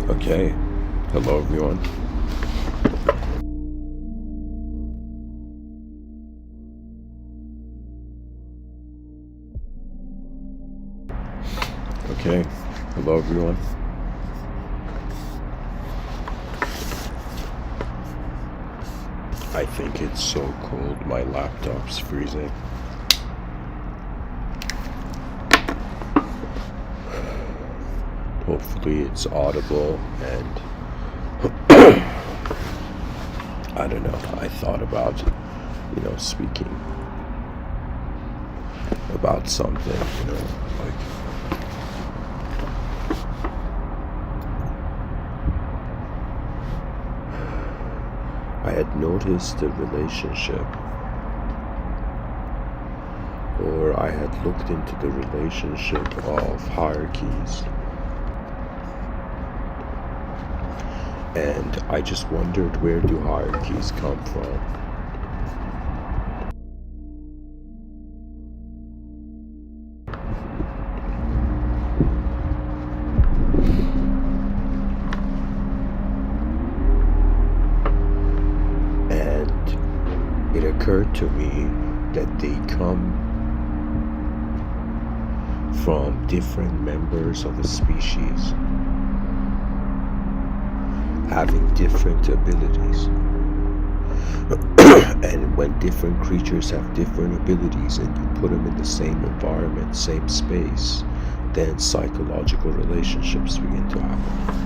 Okay, hello everyone. Okay, hello everyone. I think it's so cold, my laptop's freezing. Hopefully it's audible, and I don't know, I thought about, speaking about something, like I had noticed a relationship, or I had looked into the relationship of hierarchies, and I just wondered, where do hierarchies come from? And it occurred to me that they come from different members of a species having different abilities. And when different creatures have different abilities and you put them in the same environment, same space, then psychological relationships begin to happen.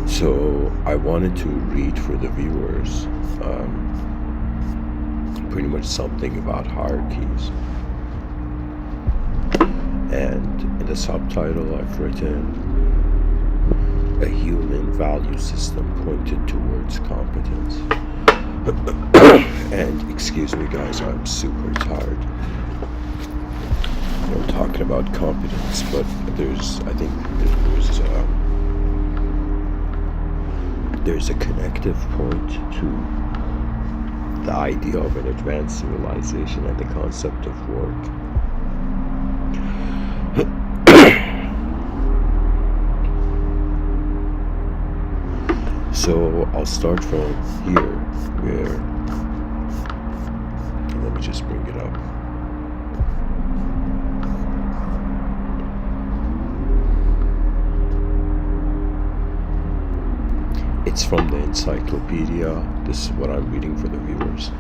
So I wanted to read for the viewers pretty much something about hierarchies. And in the subtitle I've written, a human value system pointed towards competence. And excuse me guys, I'm super tired. I'm talking about competence, but there's a connective point to the idea of an advanced civilization and the concept of work. So I'll start from here, where, let me just bring it up. It's from the encyclopedia. This is what I'm reading for the viewers.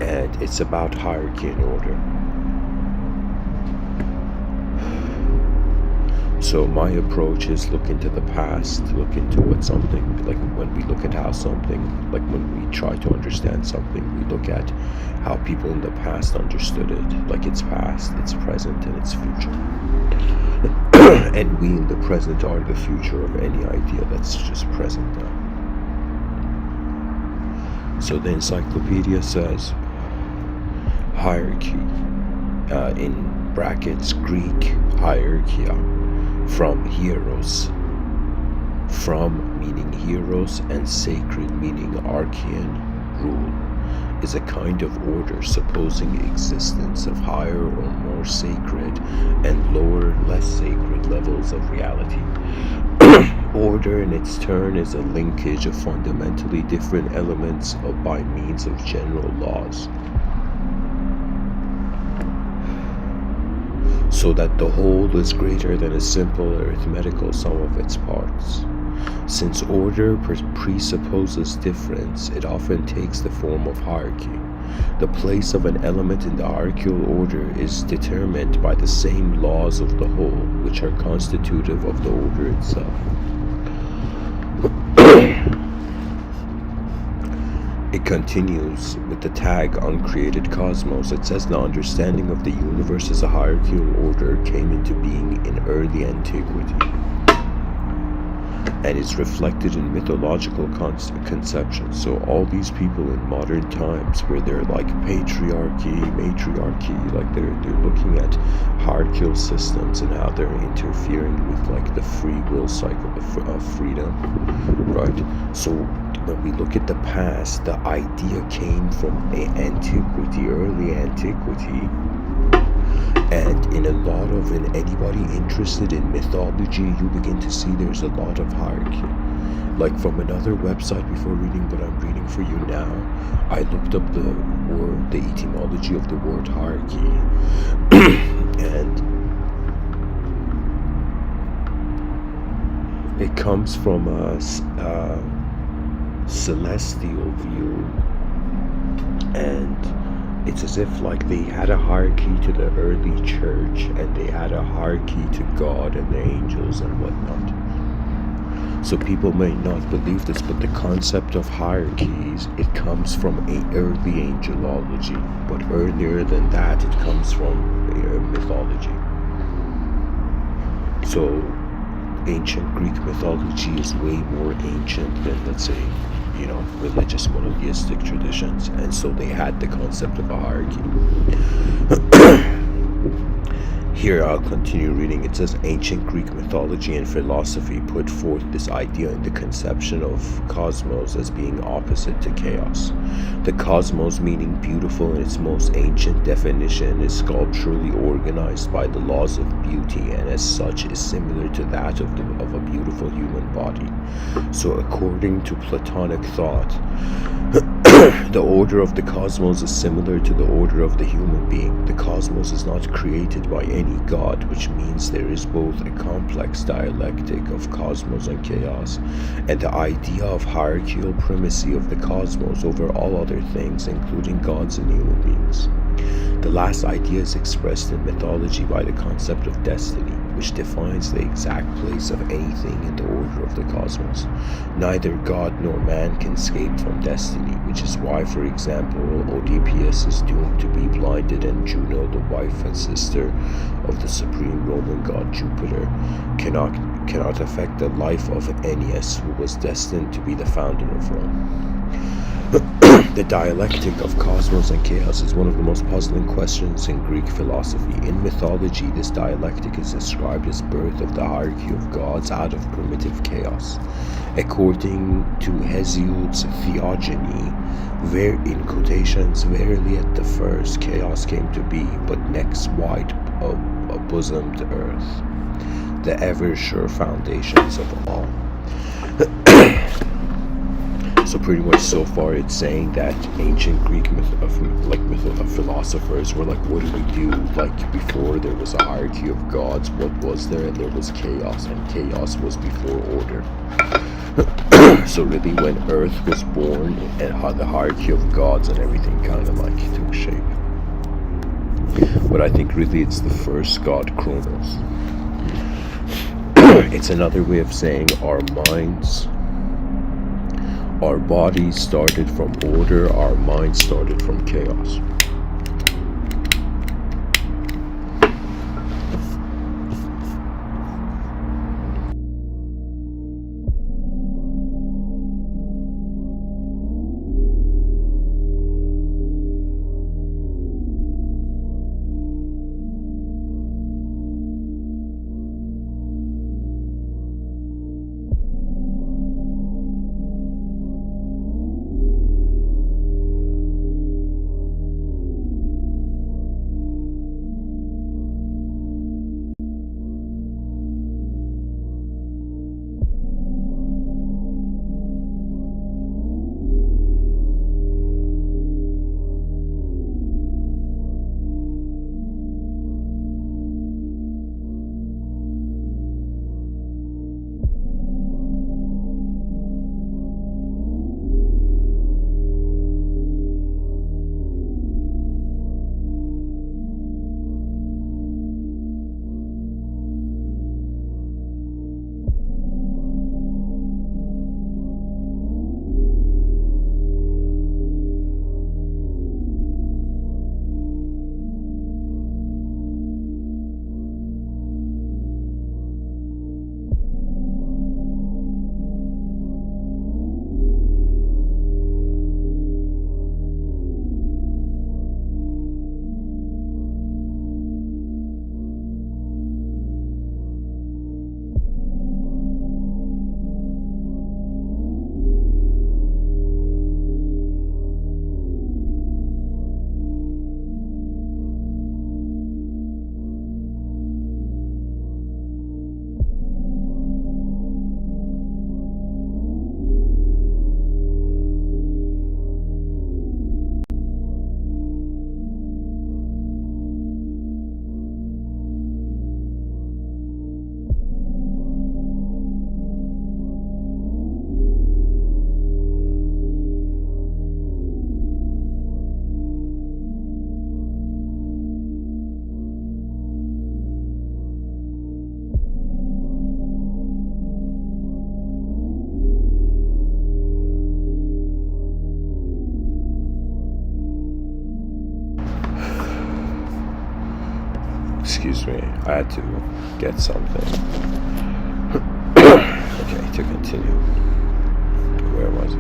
And it's about hierarchy and order. So my approach is look into the past, look into what something, like when we look at how something, like when we try to understand something, we look at how people in the past understood it, like its past, its present, and its future. And we in the present are the future of any idea that's just present now. So the encyclopedia says hierarchy, in brackets Greek hierarchia, from hieros, from meaning heroes and sacred meaning archean, rule, is a kind of order supposing existence of higher or more sacred and lower, less sacred levels of reality. Order in its turn is a linkage of fundamentally different elements by means of general laws, so that the whole is greater than a simple arithmetical sum of its parts. Since order presupposes difference, it often takes the form of hierarchy. The place of an element in the hierarchical order is determined by the same laws of the whole, which are constitutive of the order itself. It continues with the tag uncreated cosmos. It says the understanding of the universe as a hierarchical order came into being in early antiquity and is reflected in mythological conceptions. So all these people in modern times where they're like patriarchy, matriarchy, like they're looking at hierarchical systems and how they're interfering with like the free will cycle of freedom, right? So when we look at the past, the idea came from antiquity, early antiquity. And in a lot of, anybody interested in mythology, you begin to see there's a lot of hierarchy. Like from another website before reading what I'm reading for you now, I looked up the etymology of the word hierarchy. And it comes from a celestial view. And it's as if like they had a hierarchy to the early church and they had a hierarchy to God and the angels and whatnot. So people may not believe this, but the concept of hierarchies, it comes from early angelology. But earlier than that, it comes from mythology. So ancient Greek mythology is way more ancient than, let's say, religious monotheistic traditions, and so they had the concept of a hierarchy. Here I'll continue reading. It says ancient Greek mythology and philosophy put forth this idea in the conception of cosmos as being opposite to chaos. The cosmos, meaning beautiful in its most ancient definition, is sculpturally organized by the laws of beauty, and as such is similar to that of a beautiful human body. So according to Platonic thought, the order of the cosmos is similar to the order of the human being. The cosmos is not created by any god, which means there is both a complex dialectic of cosmos and chaos, and the idea of hierarchical primacy of the cosmos over all other things, including gods and human beings. The last idea is expressed in mythology by the concept of destiny, which defines the exact place of anything in the order of the cosmos. Neither God nor man can escape from destiny, which is why, for example, Oedipus is doomed to be blinded, and Juno, the wife and sister of the supreme Roman god Jupiter, cannot affect the life of Aeneas, who was destined to be the founder of Rome. The dialectic of cosmos and chaos is one of the most puzzling questions in Greek philosophy. In mythology, this dialectic is described as birth of the hierarchy of gods out of primitive chaos. According to Hesiod's Theogony, in quotations, verily at the first chaos came to be, but next wide bosomed earth, the ever-sure foundations of all. So pretty much so far it's saying that ancient Greek philosophers were like, what do we do? Like before there was a hierarchy of gods, what was there? And there was chaos, and chaos was before order. So really when Earth was born, and how the hierarchy of gods and everything kind of like took shape. But I think really it's the first god, Kronos. It's another way of saying our minds, our bodies started from order, our minds started from chaos. I had to get something. Okay, to continue. Where was I?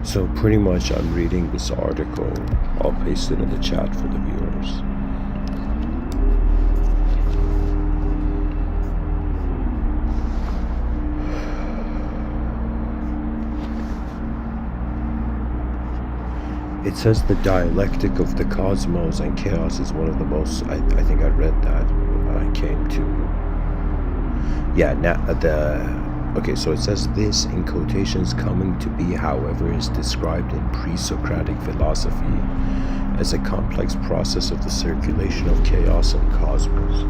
So pretty much I'm reading this article. I'll paste it in the chat for the viewers. It says the dialectic of the cosmos and chaos is one of the most, I think I read that when I came to, okay, so it says this in quotations coming to be, however, is described in pre-Socratic philosophy as a complex process of the circulation of chaos and cosmos.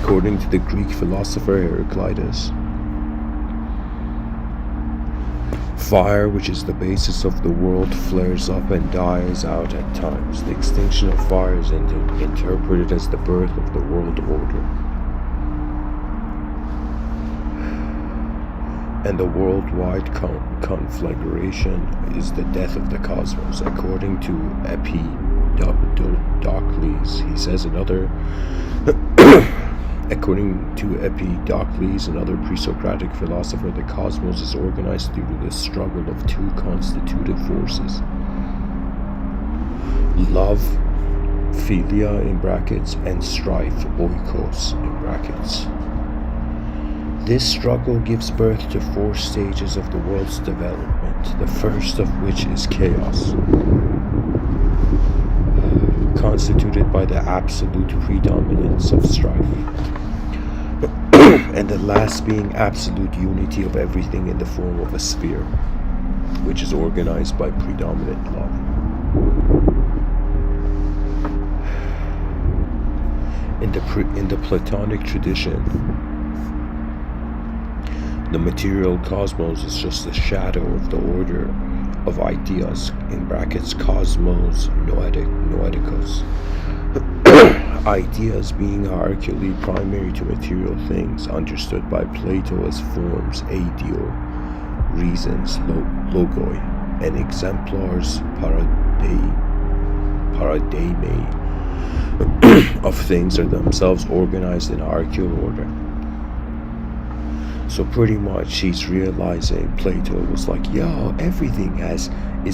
According to the Greek philosopher Heraclitus, fire, which is the basis of the world, flares up and dies out at times. The extinction of fire is interpreted as the birth of the world order. And the worldwide conflagration is the death of the cosmos. According to Empedocles, he says another... According to Empedocles, another pre-Socratic philosopher, the cosmos is organized through the struggle of two constitutive forces. Love, philia in brackets, and strife, oikos in brackets. This struggle gives birth to 4 stages of the world's development, the first of which is chaos, constituted by the absolute predominance of strife, and the last being absolute unity of everything in the form of a sphere, which is organized by predominant love. In the Platonic tradition, the material cosmos is just a shadow of the order of ideas, in brackets cosmos noeticos. Ideas being hierarchically primary to material things, understood by Plato as forms, aideo, reasons, logoi, and exemplars, paradigmae, of things are themselves organized in hierarchical order. So pretty much he's realizing, Plato was like, yo, everything is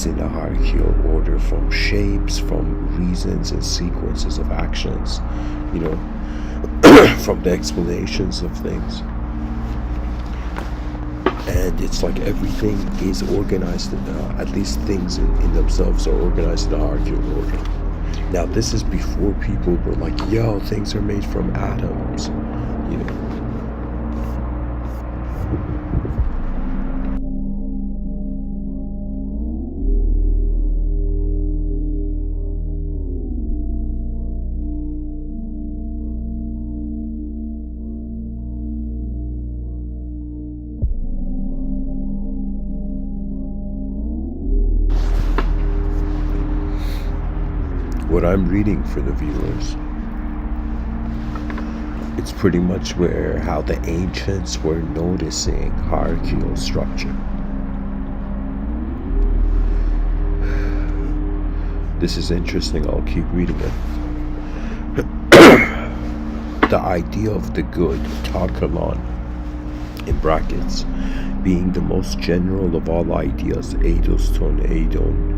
in a hierarchical order, from shapes, from reasons and sequences of actions, you know, from the explanations of things. And it's like everything is organized in, at least things in themselves are organized in a hierarchical order. Now this is before people were like, yo, things are made from atoms, you know. What I'm reading for the viewers, it's pretty much how the ancients were noticing hierarchical structure. This is interesting, I'll keep reading it. The idea of the good, takalon, in brackets, being the most general of all ideas, eidos ton eidon,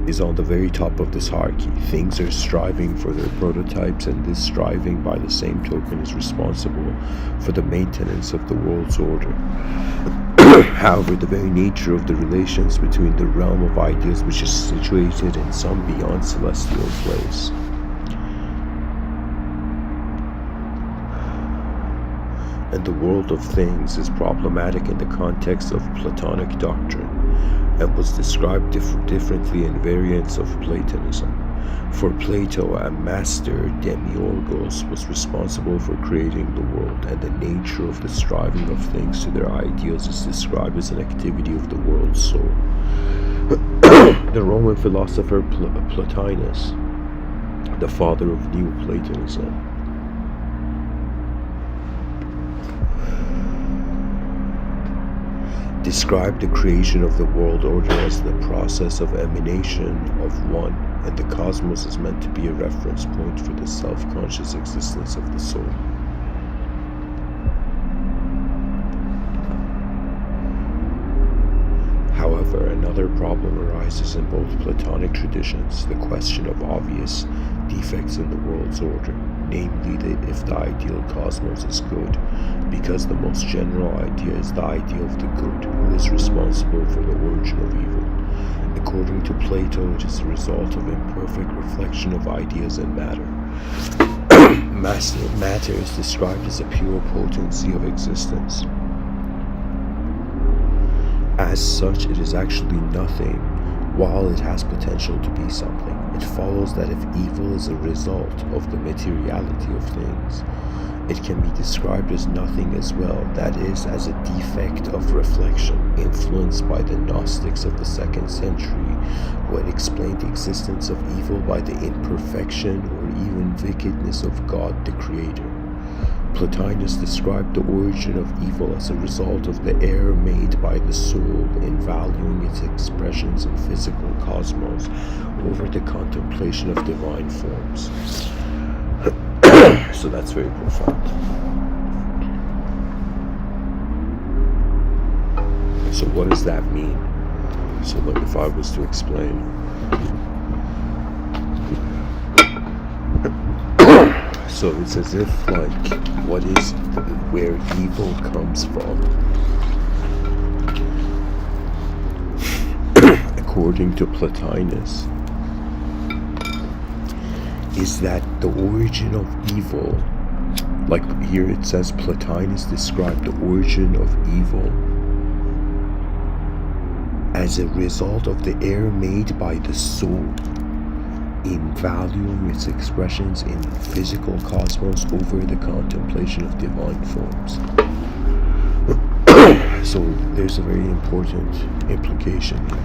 is on the very top of this hierarchy. Things are striving for their prototypes, and this striving by the same token is responsible for the maintenance of the world's order. However, the very nature of the relations between the realm of ideas, which is situated in some beyond celestial place, and the world of things, is problematic in the context of Platonic doctrine, and was described differently in variants of Platonism. For Plato, a master demiurgos was responsible for creating the world, and the nature of the striving of things to their ideas is described as an activity of the world's soul. The Roman philosopher Plotinus, the father of Neoplatonism, described the creation of the world order as the process of emanation of one, and the cosmos is meant to be a reference point for the self-conscious existence of the soul. However, another problem arises in both Platonic traditions, the question of obvious defects in the world's order, namely if the ideal cosmos is good, because the most general idea is the idea of the good, who is responsible for the origin of evil. According to Plato, it is the result of imperfect reflection of ideas and matter. Matter is described as a pure potency of existence. As such, it is actually nothing, while it has potential to be something. It follows that if evil is a result of the materiality of things, it can be described as nothing as well, that is, as a defect of reflection, influenced by the Gnostics of the 2nd century, who had explained the existence of evil by the imperfection or even wickedness of God the Creator. Plotinus described the origin of evil as a result of the error made by the soul in valuing its expressions in physical cosmos over the contemplation of divine forms. So that's very profound. So what does that mean? So look, if I was to explain, so it's as if what is where evil comes from, according to Plotinus, is that the origin of evil, like here it says Plotinus described the origin of evil as a result of the error made by the soul in valuing its expressions in physical cosmos over the contemplation of divine forms. So there's a very important implication here.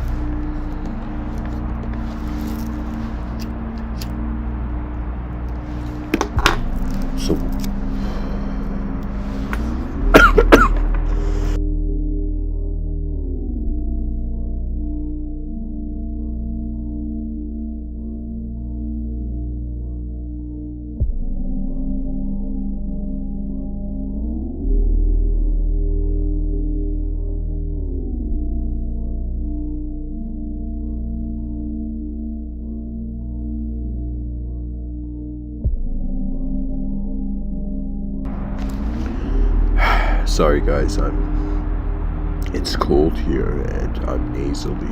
So sorry guys, it's cold here and I'm nasally.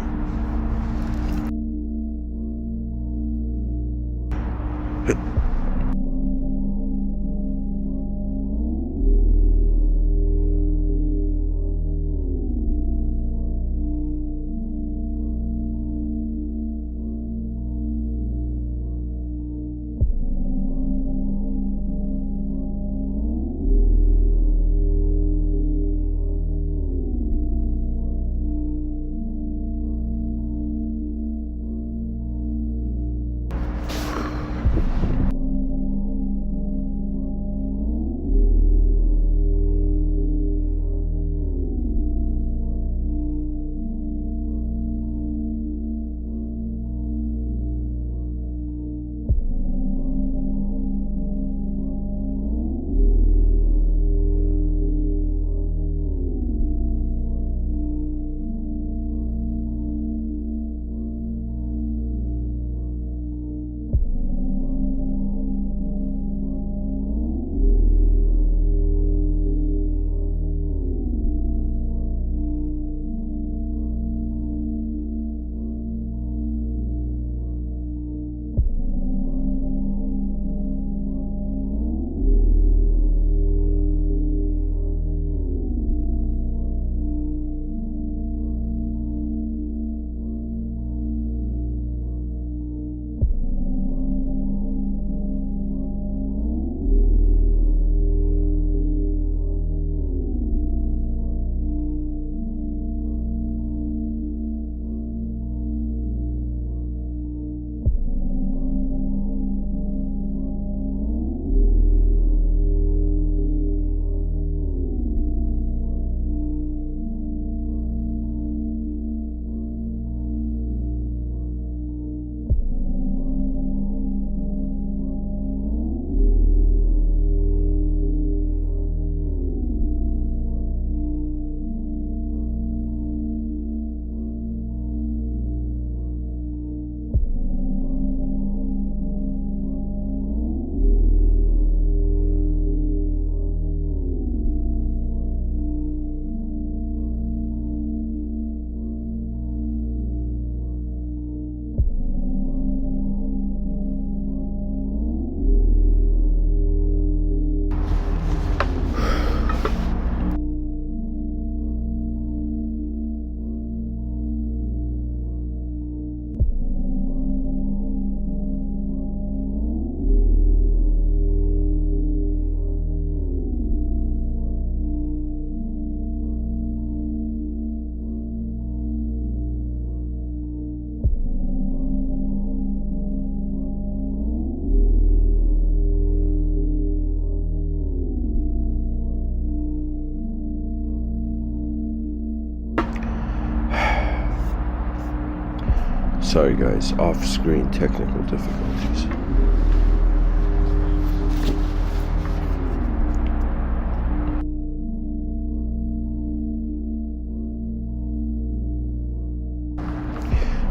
Sorry guys, off-screen technical difficulties.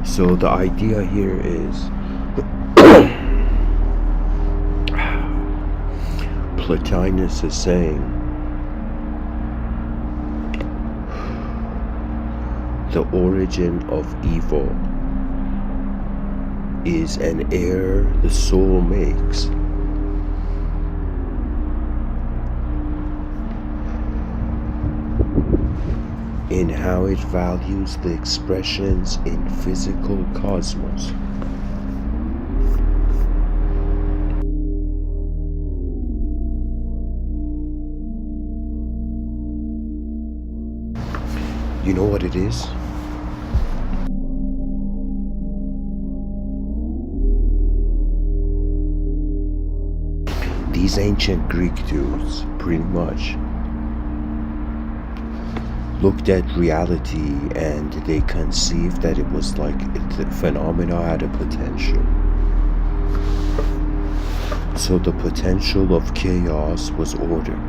So the idea here is Plotinus is saying the origin of evil is an error the soul makes in how it values the expressions in physical cosmos. You know what it is? These ancient Greek dudes pretty much looked at reality and they conceived that it was like the phenomena had a potential. So the potential of chaos was order.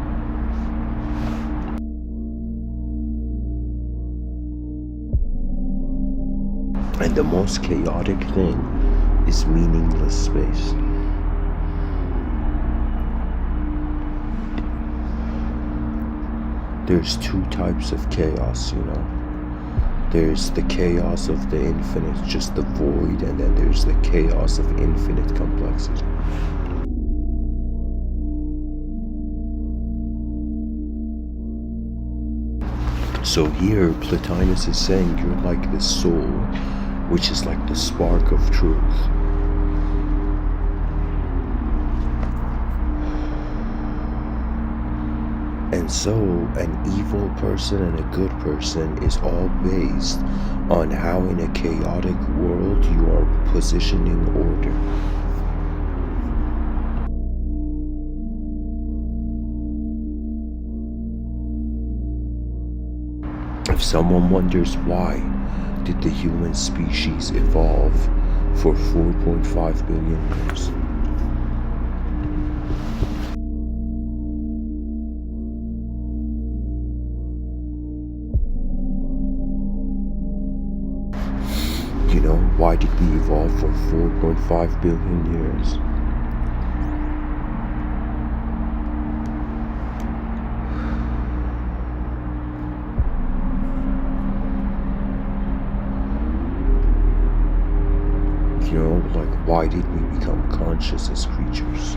And the most chaotic thing is meaningless space. There's two types of chaos, you know. There's the chaos of the infinite, just the void, and then there's the chaos of infinite complexity. So here, Plotinus is saying you're like the soul, which is like the spark of truth. And so an evil person and a good person is all based on how in a chaotic world you are positioning order. If someone wonders why did the human species evolve for 4.5 billion years? You know, why did we evolve for 4.5 billion years? You know, like, why did we become conscious as creatures?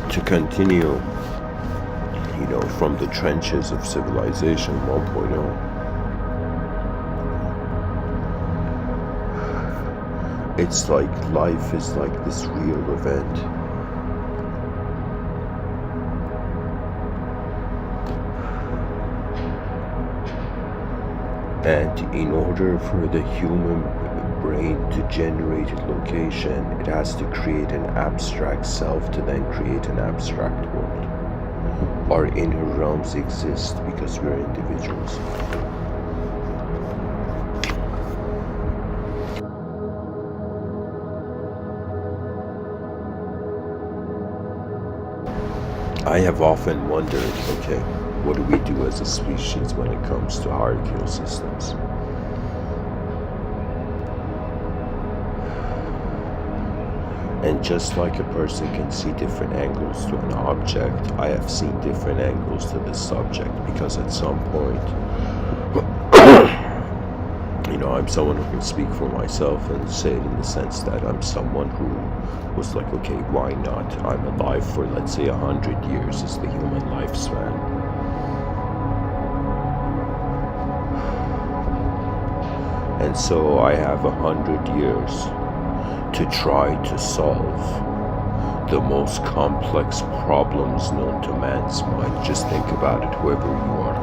To continue, you know, from the trenches of civilization 1.0, it's like life is like this real event. And in order for the human brain to generate a location, it has to create an abstract self to then create an abstract world. Our inner realms exist because we're individuals. I have often wondered, okay, what do we do as a species when it comes to hierarchical systems? And just like a person can see different angles to an object, I have seen different angles to this subject, because at some point, I'm someone who can speak for myself and say it in the sense that I'm someone who was like, okay, why not? I'm alive for, let's say, 100 years is the human lifespan. And so I have 100 years to try to solve the most complex problems known to man's mind. Just think about it, whoever you are.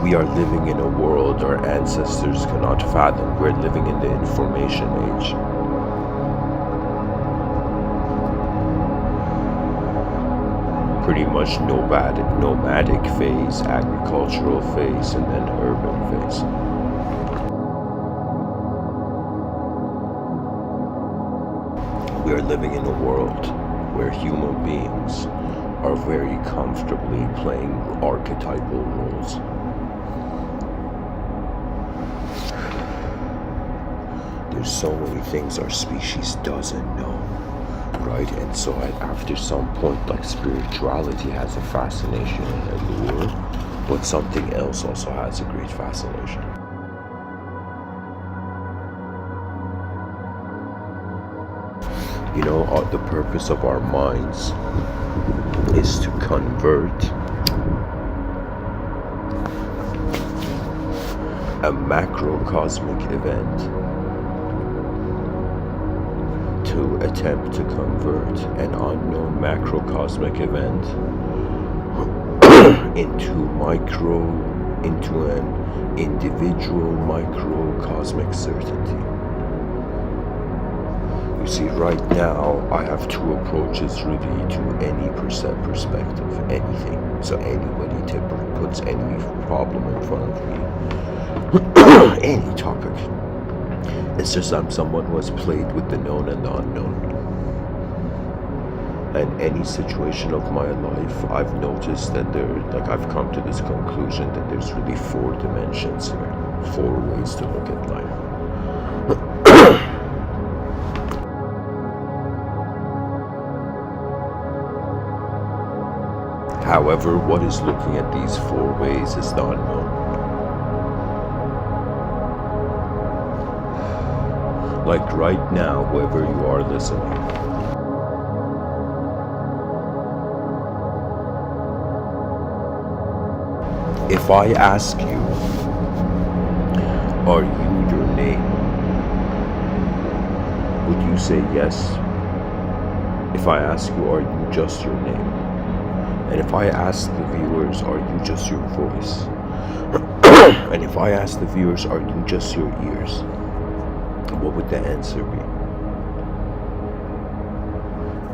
We are living in a world our ancestors cannot fathom. We're living in the information age. Pretty much nomadic phase, agricultural phase, and then urban phase. We are living in a world where human beings are very comfortably playing archetypal roles. There's so many things our species doesn't know, right? And so after some point, like, spirituality has a fascination and allure, but something else also has a great fascination. The purpose of our minds is to convert a macrocosmic event to attempt to convert an unknown macrocosmic event into an individual microcosmic certainty. You see, right now I have two approaches really to any perspective, anything. So anybody puts any problem in front of me, any topic. It's just I'm someone who has played with the known and the unknown. And any situation of my life, I've noticed that I've come to this conclusion that there's really 4 dimensions here, 4 ways to look at life. However, what is looking at these 4 ways is the unknown. Like right now, whoever you are listening, if I ask you, are you your name? Would you say yes? If I ask you, are you just your name? And if I ask the viewers, are you just your voice? And if I ask the viewers, are you just your ears? What would the answer be?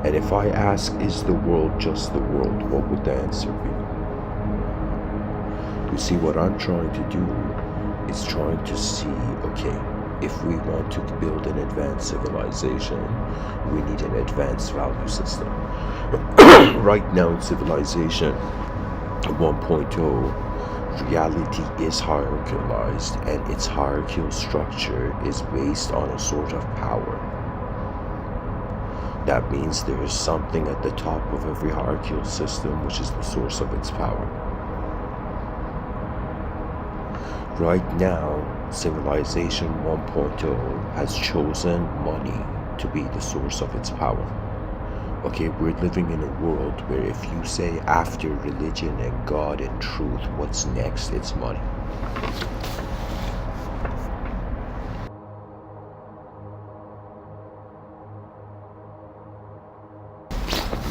And if I ask, is the world just the world? What would the answer be? You see, what I'm trying to do is trying to see, okay, if we want to build an advanced civilization, we need an advanced value system. Right now in civilization 1.0, reality is hierarchized, and its hierarchical structure is based on a sort of power. That means there is something at the top of every hierarchical system which is the source of its power. Right now, civilization 1.0 has chosen money to be the source of its power. Okay, we're living in a world where if you say after religion and God and truth, what's next? It's money.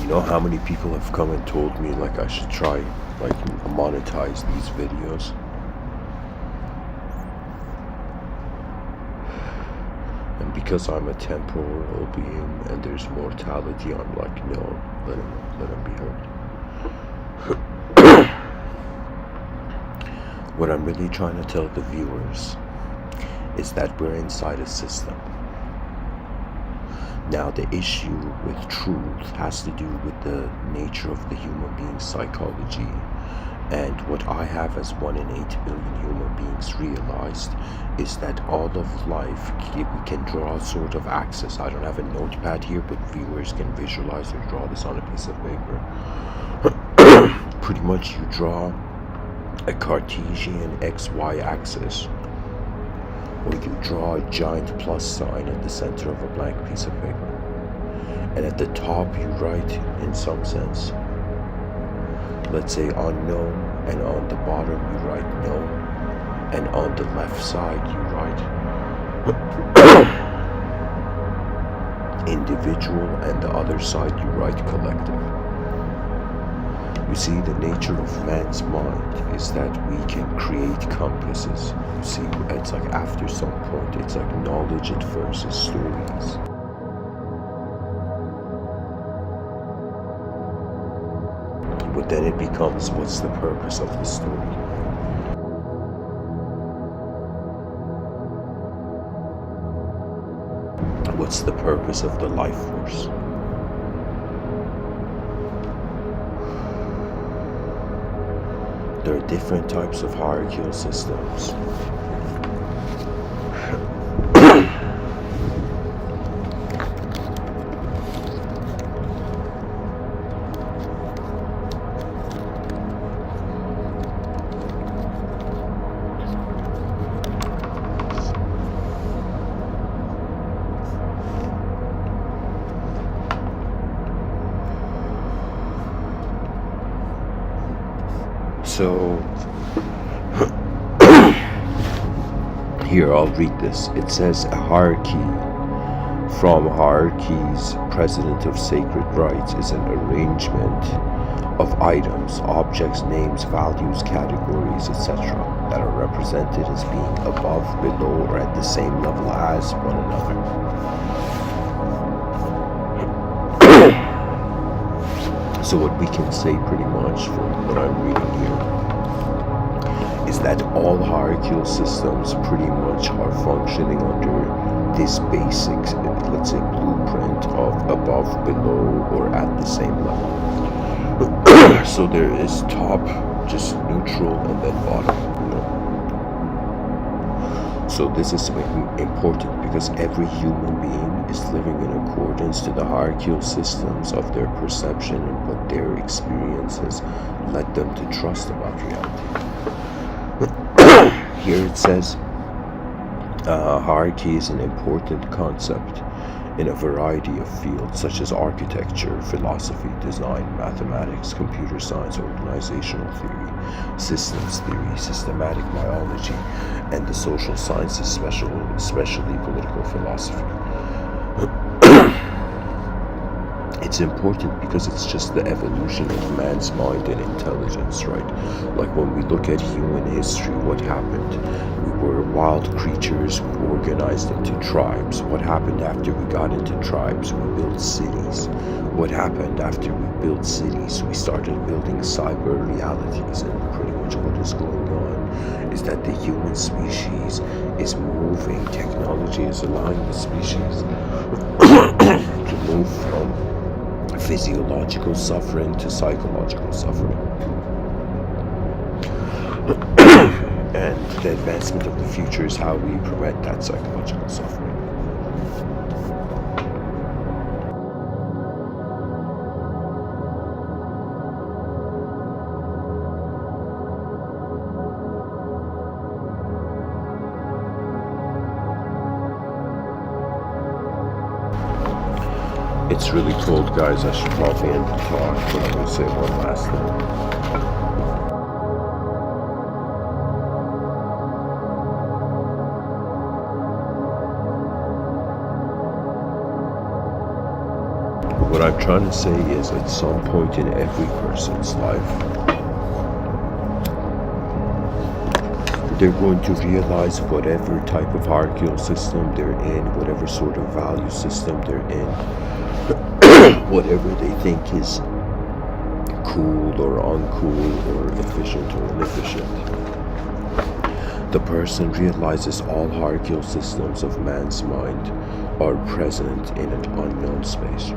You know how many people have come and told me like I should try like monetize these videos? And because I'm a temporal being and there's mortality, I'm like, no, let him be heard. What I'm really trying to tell the viewers is that we're inside a system. Now, the issue with truth has to do with the nature of the human being's psychology And what I have as 1 in 8 billion human beings realized is that all of life, we can draw a sort of axis. I don't have a notepad here, but viewers can visualize or draw this on a piece of paper. Pretty much you draw a Cartesian XY axis, or you draw a giant plus sign at the center of a blank piece of paper. And at the top you write, in some sense, let's say unknown, and on the bottom you write known, and on the left side you write individual, and the other side you write collective. You see, the nature of man's mind is that we can create compasses. You see, it's like after some point, it's like knowledge at first is stories. But then it becomes, what's the purpose of the story? What's the purpose of the life force? There are different types of hierarchical systems. So, here I'll read this. It says, a hierarchy from Hierarchies, president of sacred rites, is an arrangement of items, objects, names, values, categories, etc. that are represented as being above, below, or at the same level as one another. So what we can say pretty much from what I'm reading here is that all hierarchical systems pretty much are functioning under this basic, let's say, blueprint of above, below, or at the same level. So there is top, just neutral, and then bottom, you know. So this is important because every human being is living in accordance to the hierarchical systems of their perception and what their experiences led them to trust about reality. Here it says, hierarchy is an important concept in a variety of fields such as architecture, philosophy, design, mathematics, computer science, organizational theory, systems theory, systematic biology, and the social sciences, especially political philosophy. It's important because it's just the evolution of man's mind and intelligence, right? Like when we look at human history, what happened? We were wild creatures organized into tribes. What happened after we got into tribes? We built cities. What happened after we built cities? We started building cyber realities, and pretty much what is going on is that the human species is moving. Technology is allowing the species to move from physiological suffering to psychological suffering. And the advancement of the future is how we prevent that psychological suffering. It's really cold, guys. I should probably end the talk, but I'm going to say one last thing. What I'm trying to say is, at some point in every person's life, they're going to realize whatever type of hierarchical system they're in, whatever sort of value system they're in, whatever they think is cool or uncool or efficient or inefficient. The person realizes all hierarchical systems of man's mind are present in an unknown space.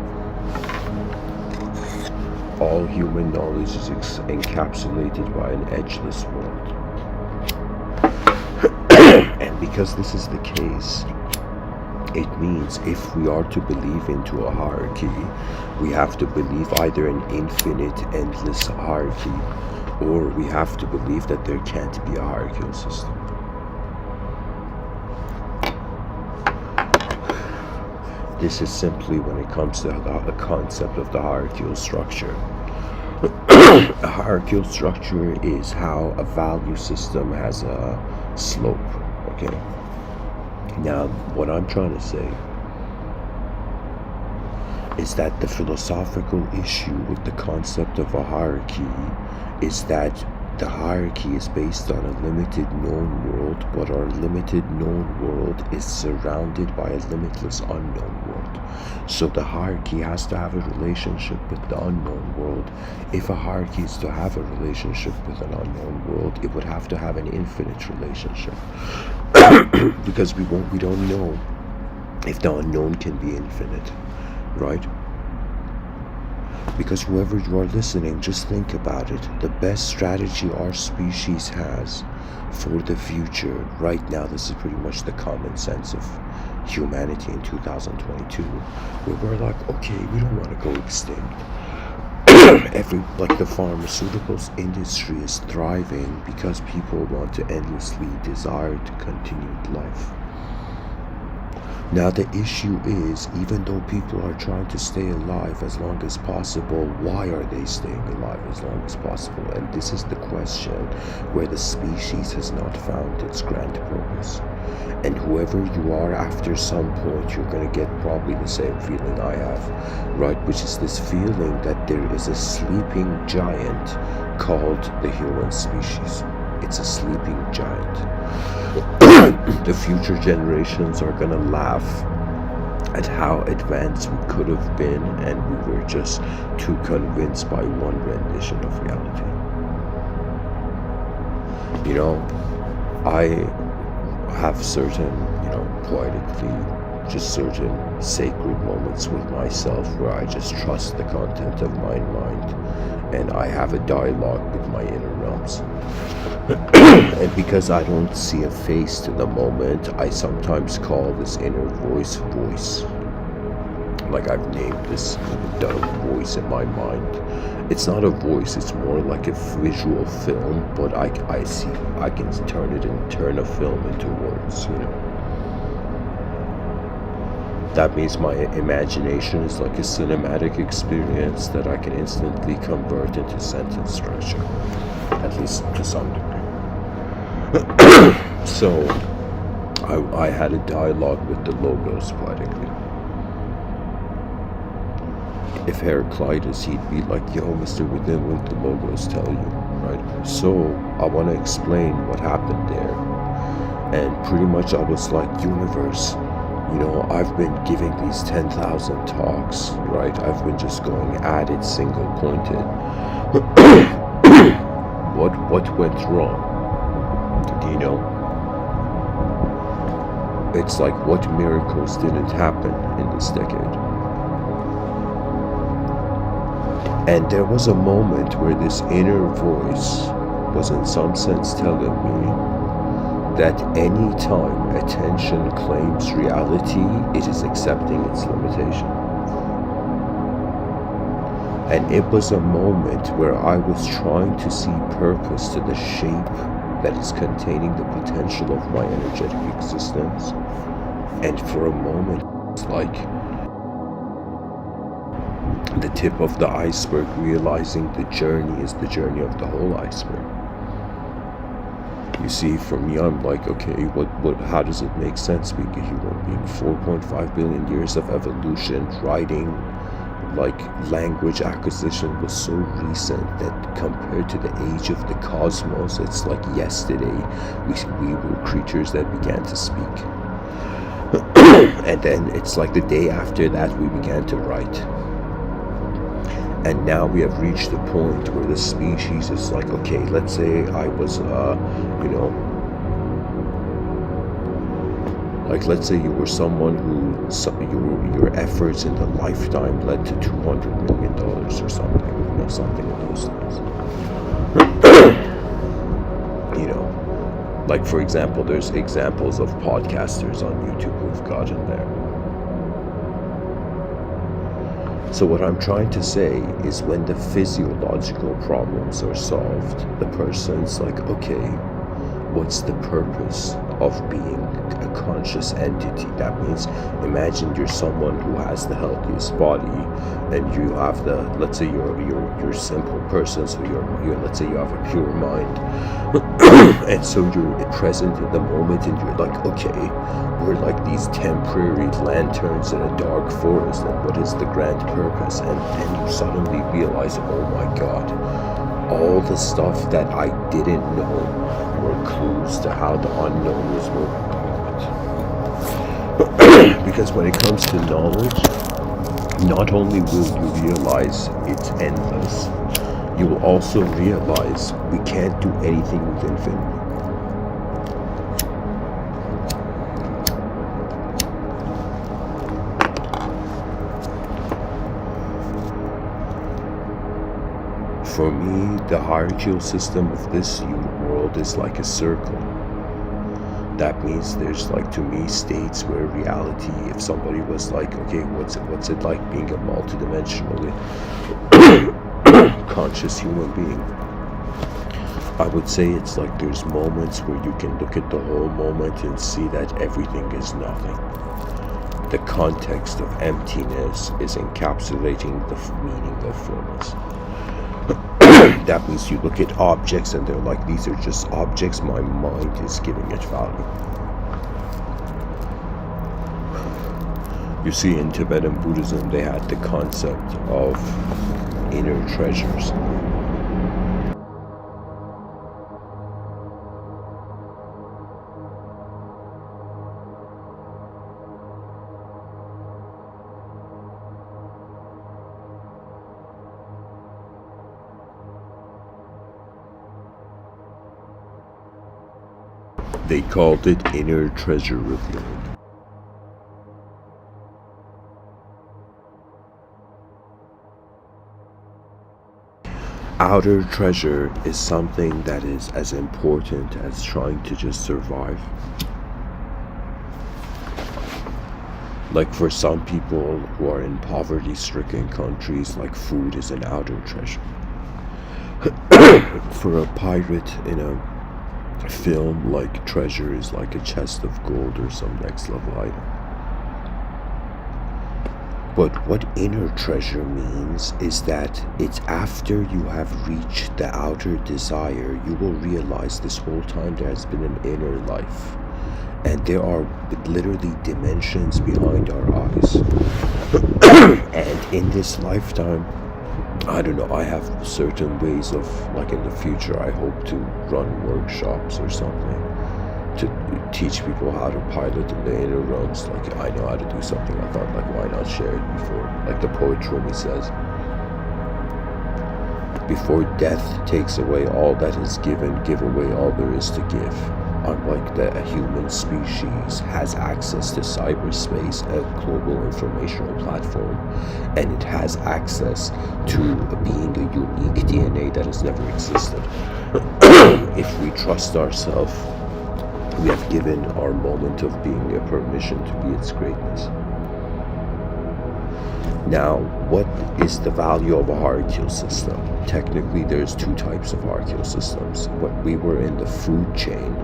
All human knowledge is encapsulated by an edgeless world. And because this is the case, it means if we are to believe into a hierarchy, we have to believe either an infinite, endless hierarchy, or we have to believe that there can't be a hierarchical system. This is simply when it comes to the concept of the hierarchical structure. A hierarchical structure is how a value system has a slope, okay? Now, what I'm trying to say is that the philosophical issue with the concept of a hierarchy is that the hierarchy is based on a limited known world, but our limited known world is surrounded by a limitless unknown world. So the hierarchy has to have a relationship with the unknown world. If a hierarchy is to have a relationship with an unknown world, it would have to have an infinite relationship. Because we don't know if the unknown can be infinite, right? Because whoever you are listening, just think about it. The best strategy our species has for the future right now, this is pretty much the common sense of humanity in 2022, where we're like, okay, we don't want to go extinct. Like the pharmaceuticals industry is thriving because people want to endlessly desire to continue life. Now the issue is, even though people are trying to stay alive as long as possible, why are they staying alive as long as possible? And this is the question where the species has not found its grand purpose. And whoever you are, after some point, you're going to get probably the same feeling I have, right? Which is this feeling that there is a sleeping giant called the human species. It's a sleeping giant. The future generations are gonna laugh at how advanced we could have been, and we were just too convinced by one rendition of reality. You know, I have certain, poetically, just certain sacred moments with myself where I just trust the content of my mind, and I have a dialogue with my inner realms. And because I don't see a face to the moment, I sometimes call this inner voice. Like I've named this dumb voice in my mind. It's not a voice, it's more like a visual film, but I can turn a film into words, That means my imagination is like a cinematic experience that I can instantly convert into sentence structure, at least to some degree. So, I had a dialogue with the logos poetically. If Hierarchies, he'd be like, yo, Mr.Within, what the logos tell you, right? So, I want to explain what happened there. And pretty much I was like, universe, I've been giving these 10,000 talks, right? I've been just going at it, single pointed. What went wrong? It's like, what miracles didn't happen in this decade? And there was a moment where this inner voice was in some sense telling me that any time attention claims reality, it is accepting its limitation. And it was a moment where I was trying to see purpose to the shape that is containing the potential of my energetic existence. And for a moment, it's like the tip of the iceberg, realizing the journey is the journey of the whole iceberg. You see, for me, I'm like, okay, how does it make sense being a human being? 4.5 billion years of evolution, writing, like language acquisition was so recent that compared to the age of the cosmos, it's like yesterday we were creatures that began to speak. And then it's like the day after that we began to write. And now we have reached the point where the species is like, okay, let's say I was, like let's say you were someone who your efforts in the lifetime led to $200 million or something, know, something of those things. You know, like for example, there's examples of podcasters on YouTube who've gotten there. So what I'm trying to say is when the physiological problems are solved, the person's like, okay, what's the purpose of being a conscious entity? That means, imagine you're someone who has the healthiest body, and you have the, let's say you're a simple person, so you're let's say you have a pure mind, and so you're present in the moment, and you're like, okay, we're like these temporary lanterns in a dark forest, and what is the grand purpose? And then you suddenly realize, oh my God, all the stuff that I didn't know were clues to how the unknown is working. Because when it comes to knowledge, not only will you realize it's endless, you will also realize we can't do anything with infinity. For me, the hierarchical system of this world is like a circle. That means there's, like, to me, states where reality, if somebody was like, okay, what's it like being a multidimensionally conscious human being? I would say it's like there's moments where you can look at the whole moment and see that everything is nothing. The context of emptiness is encapsulating the meaning of fullness. That means you look at objects and they're like, these are just objects, my mind is giving it value. You see, in Tibetan Buddhism, they had the concept of inner treasures. They called it inner treasure revealing. Outer treasure is something that is as important as trying to just survive. Like for some people who are in poverty-stricken countries, like food is an outer treasure. For a pirate in a film, like treasure is like a chest of gold or some next level item. But what inner treasure means is that it's after you have reached the outer desire, you will realize this whole time there has been an inner life. And there are literally dimensions behind our eyes. And in this lifetime, I don't know, I have certain ways of, like in the future, I hope to run workshops or something to teach people how to pilot in the inner realms. Like, I know how to do something. I thought, like, why not share it before? Like the poet Rumi says, before death takes away all that is given, give away all there is to give. Unlike the human species has access to cyberspace, a global informational platform, and it has access to being a unique DNA that has never existed. If we trust ourselves, we have given our moment of being a permission to be its greatness. Now, what is the value of a hierarchical system? Technically, there's two types of hierarchical systems. When we were in the food chain,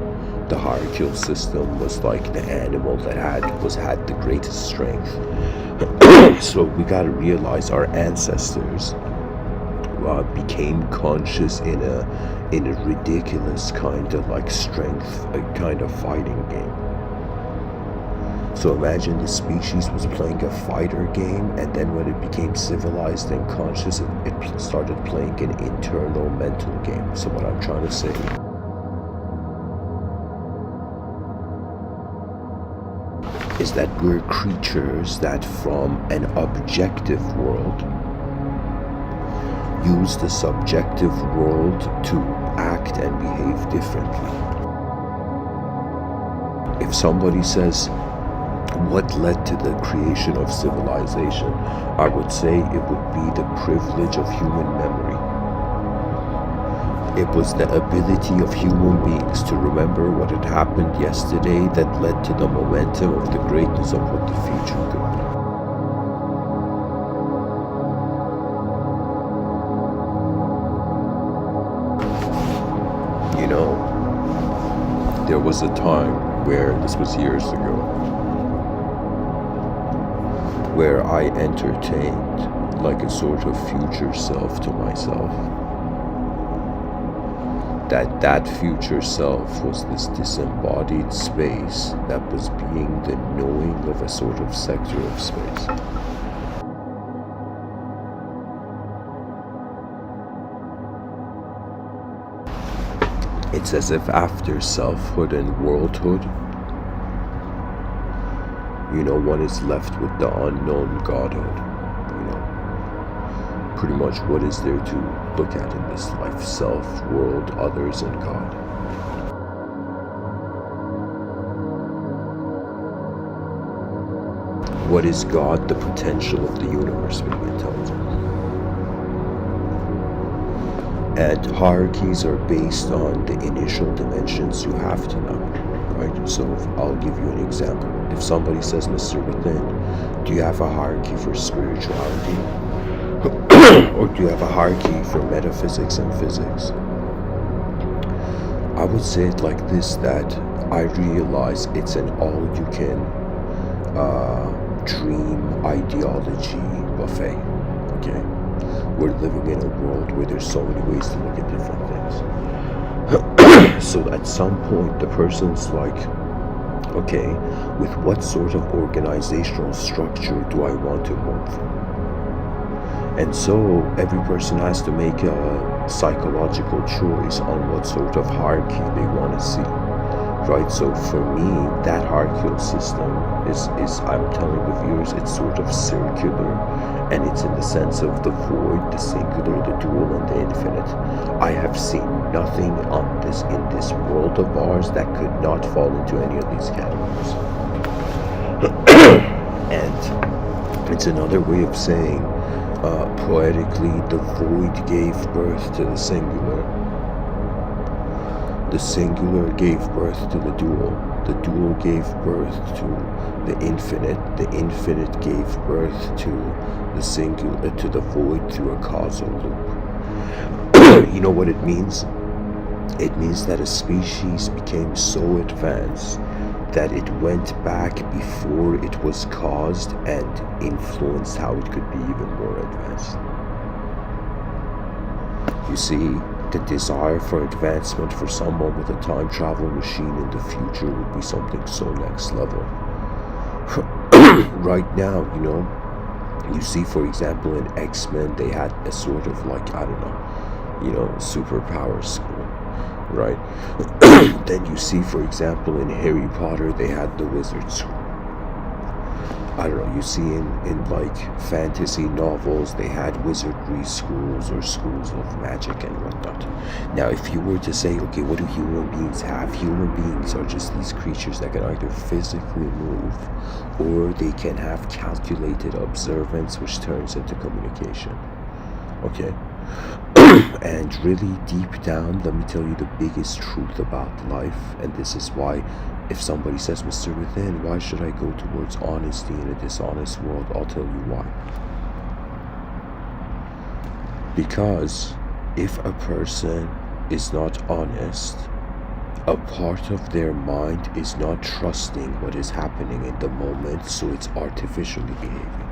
the hierarchical system was like the animal that had the greatest strength. So we got to realize our ancestors became conscious in a ridiculous kind of like strength, a kind of fighting game. So imagine the species was playing a fighter game, and then when it became civilized and conscious, it started playing an internal mental game. So what I'm trying to say is that we're creatures that from an objective world use the subjective world to act and behave differently. If somebody says, what led to the creation of civilization? I would say it would be the privilege of human memory. It was the ability of human beings to remember what had happened yesterday that led to the momentum of the greatness of what the future could be. You know, there was a time where, this was years ago, where I entertained like a sort of future self to myself. That future self was this disembodied space that was being the knowing of a sort of sector of space. It's as if after selfhood and worldhood, one is left with the unknown godhood. Pretty much what is there to look at in this life? Self, world, others, and God. What is God? The potential of the universe being intelligent. And hierarchies are based on the initial dimensions you have to know, right? So I'll give you an example. If somebody says, Mr.Within, do you have a hierarchy for spirituality? Or do you have a hierarchy for metaphysics and physics? I would say it like this, that I realize it's an all-you-can dream ideology buffet, okay? We're living in a world where there's so many ways to look at different things. So at some point, the person's like, okay, with what sort of organizational structure do I want to move? And so every person has to make a psychological choice on what sort of hierarchy they want to see, right? So for me, that hierarchical system is I'm telling the viewers, it's sort of circular, and it's in the sense of the void, the singular, the dual, and the infinite. I have seen nothing in this world of ours that could not fall into any of these categories. And it's another way of saying, poetically, the void gave birth to the singular. The singular gave birth to the dual gave birth to the infinite gave birth to the singular, to the void through a causal loop. You know what it means? It means that a species became so advanced that it went back before it was caused and influenced how it could be even more advanced. You see, the desire for advancement for someone with a time travel machine in the future would be something so next level. Right now, you see, for example, in X-Men, they had a sort of like, superpower school, right? Then you see, for example, in Harry Potter, they had the wizard school. You see in like fantasy novels, they had wizardry schools or schools of magic and whatnot. Now, if you were to say, okay, what do human beings have? Human beings are just these creatures that can either physically move, or they can have calculated observance, which turns into communication. Okay? And really deep down, let me tell you the biggest truth about life, and this is why, if somebody says, Mr.Within, why should I go towards honesty in a dishonest world? I'll tell you why. Because if a person is not honest, a part of their mind is not trusting what is happening in the moment, so it's artificially behaving.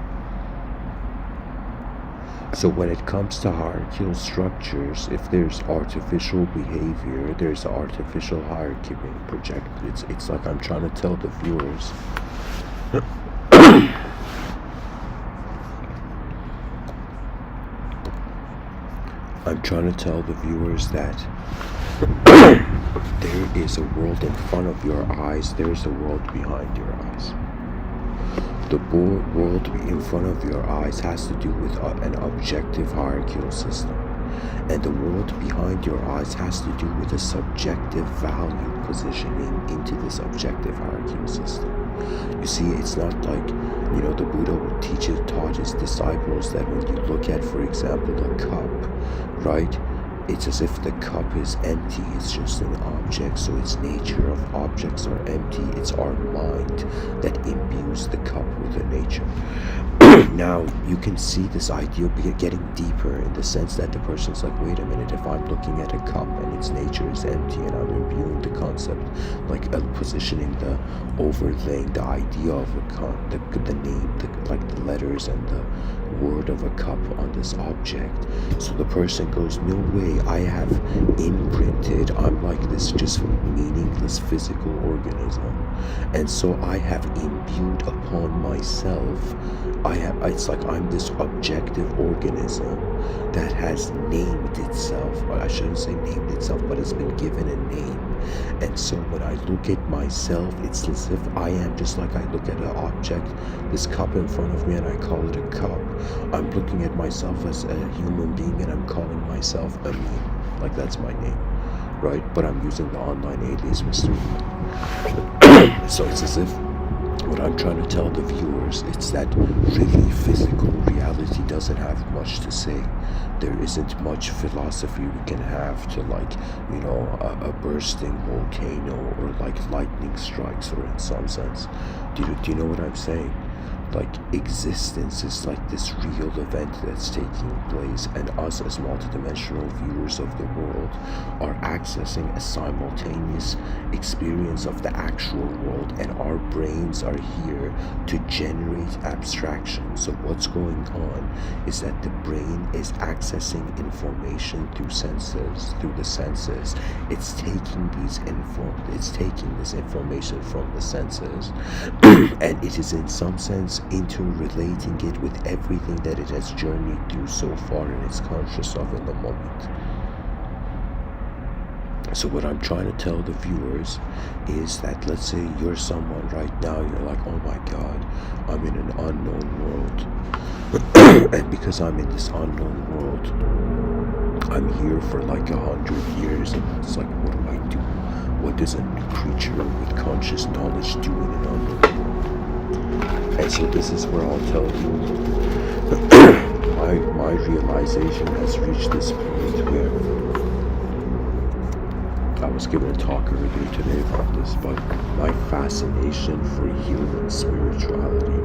So when it comes to hierarchical structures, if there's artificial behavior, there's artificial hierarchy being projected. It's like I'm trying to tell the viewers. I'm trying to tell the viewers that there is a world in front of your eyes, there's a world behind your eyes. The world in front of your eyes has to do with an objective hierarchical system. And the world behind your eyes has to do with a subjective value positioning into this objective hierarchical system. You see, it's not like, the Buddha would taught his disciples that when you look at, for example, a cup, right? it's as if the cup is empty. It's just an object, so its nature of objects are empty. It's our mind that imbues the cup with a nature. Now you can see this idea getting deeper, in the sense that the person's like, wait a minute, if I'm looking at a cup and its nature is empty, and I'm imbuing the concept, like positioning the overlaying the idea of a cup, the name, like the letters and the word of a cup on this object. So the person goes, no way, I have imprinted, I'm like this just meaningless physical organism, and so I have imbued upon myself, it's like I'm this objective organism that has named itself, or I shouldn't say named itself, but it's been given a name. And so when I look at myself, it's as if I am, just like I look at an object, this cup in front of me, and I call it a cup. I'm looking at myself as a human being, and I'm calling myself a me. Like, that's my name, right? But I'm using the online alias Mr. So it's as if what I'm trying to tell the viewers, it's that really physical reality doesn't have much to say. There isn't much philosophy we can have to, like, you know, a bursting volcano, or like lightning strikes, or in some sense. Do you know what I'm saying? Like, existence is like this real event that's taking place, and us as multidimensional viewers of the world are accessing a simultaneous experience of the actual world, and our brains are here to generate abstraction. So what's going on is that the brain is accessing information through the senses. It's taking this information from the senses, and it is in some sense interrelating it with everything that it has journeyed through so far and is conscious of in the moment. So what I'm trying to tell the viewers is that, let's say you're someone right now, you're like, oh my god, I'm in an unknown world. And because I'm in this unknown world, I'm here for like 100 years, and it's like, what do I do? What does a creature with conscious knowledge do in an unknown world? And so this is where I'll tell you, my realization has reached this point where I was given a talk earlier today about this, but my fascination for human spirituality,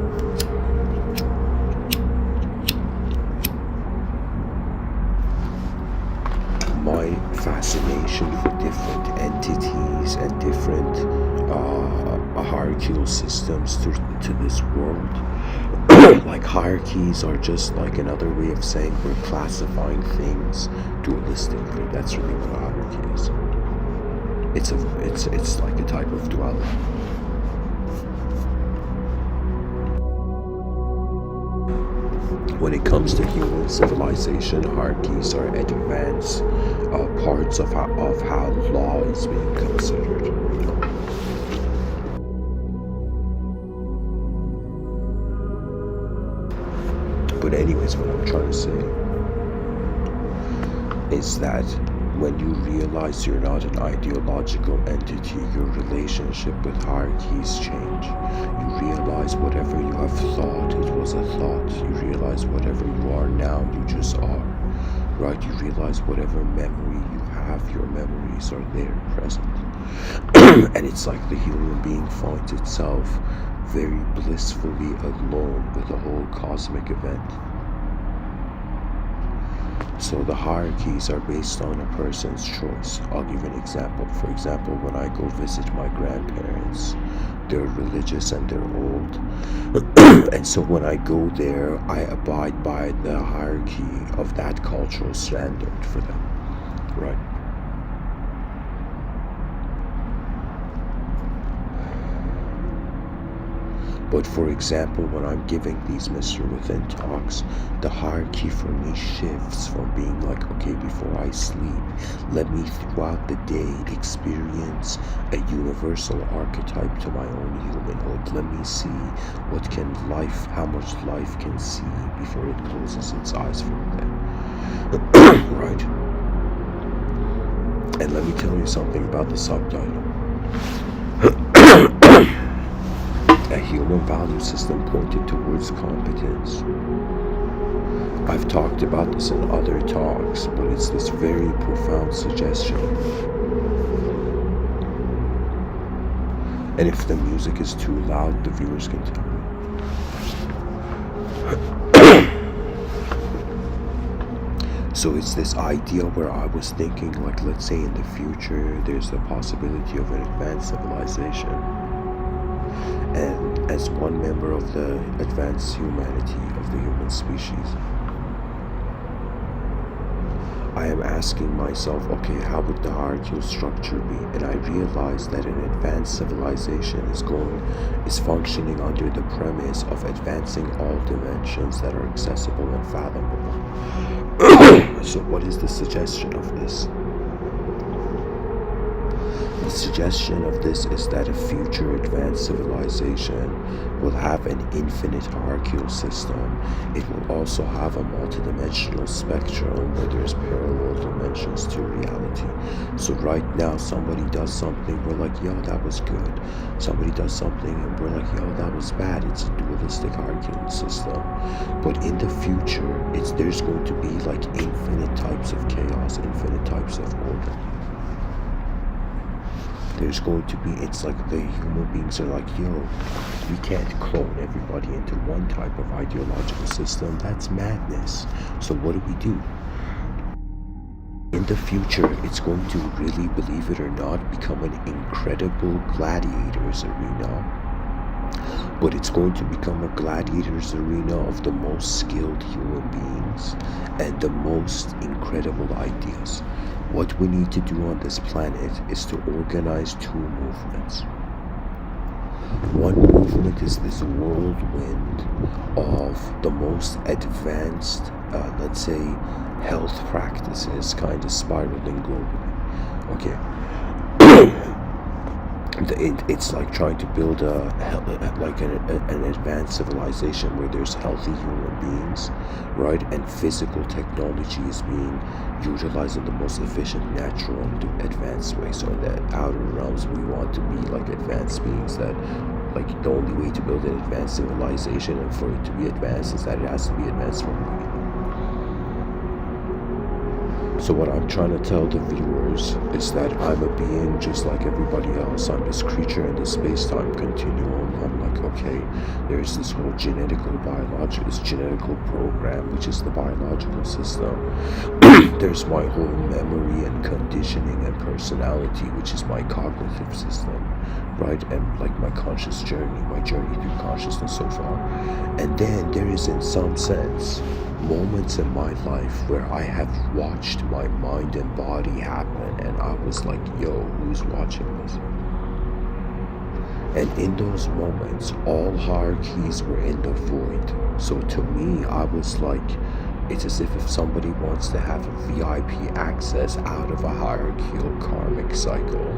my fascination for different entities and different hierarchical systems to this world. Like, hierarchies are just like another way of saying we're classifying things dualistically. That's really what a hierarchy is. It's like a type of duality. When it comes to human civilization, hierarchies are advanced parts of how law is being considered. But anyways, what I'm trying to say is that when you realize you're not an ideological entity, your relationship with hierarchies change. You realize whatever you have thought, it was a thought. You realize whatever you are now, you just are. Right? You realize whatever memory you have, your memories are there, present. And it's like the human being finds itself very blissfully alone with the whole cosmic event. So the hierarchies are based on a person's choice. I'll give you an example. For example, when I go visit my grandparents, they're religious and they're old. And so when I go there, I abide by the hierarchy of that cultural standard for them, right? But for example, when I'm giving these Mr.Within talks, the hierarchy for me shifts from being like, okay, before I sleep, let me throughout the day experience a universal archetype to my own humanhood. Let me see how much life can see before it closes its eyes for the day. Right? And let me tell you something about the subtitle. A human value system pointed towards competence. I've talked about this in other talks, but it's this very profound suggestion. And if the music is too loud, the viewers can tell me. So it's this idea where I was thinking, like, let's say in the future there's the possibility of an advanced civilization, and as one member of the advanced humanity of the human species, I am asking myself, okay, how would the hierarchical structure be? And I realize that an advanced civilization is functioning under the premise of advancing all dimensions that are accessible and fathomable. So what is the suggestion of this? The suggestion of this is that a future advanced civilization will have an infinite hierarchical system. It will also have a multidimensional spectrum where there's parallel dimensions to reality. So right now somebody does something, we're like, yo, that was good. Somebody does something and we're like, yo, that was bad. It's a dualistic hierarchical system. But in the future, there's going to be like infinite types of chaos, infinite types of order. There's going to be, it's like the human beings are like, yo, we can't clone everybody into one type of ideological system. That's madness. So what do? In the future, it's going to really, believe it or not, become an incredible gladiators arena. But it's going to become a gladiators arena of the most skilled human beings and the most incredible ideas. What we need to do on this planet is to organize two movements. One movement is this whirlwind of the most advanced, let's say, health practices kind of spiraling globally. Okay. It's like trying to build an advanced civilization where there's healthy human beings, right? And physical technology is being utilized in the most efficient, natural, and advanced way. So in the outer realms, we want to be like advanced beings that, like, the only way to build an advanced civilization and for it to be advanced is that it has to be advanced from the beginning. So what I'm trying to tell the viewers is that I'm a being just like everybody else. I'm this creature in the space-time continuum. I'm like, okay, there's this whole genetical program, which is the biological system. There's my whole memory and conditioning and personality, which is my cognitive system, right? And like my conscious journey, my journey through consciousness so far. And then there is, in some sense, moments in my life where I have watched my mind and body happen, and I was like, yo, who's watching this? And in those moments, all hierarchies were in the void. So to me, I was like, it's as if somebody wants to have VIP access out of a hierarchical karmic cycle,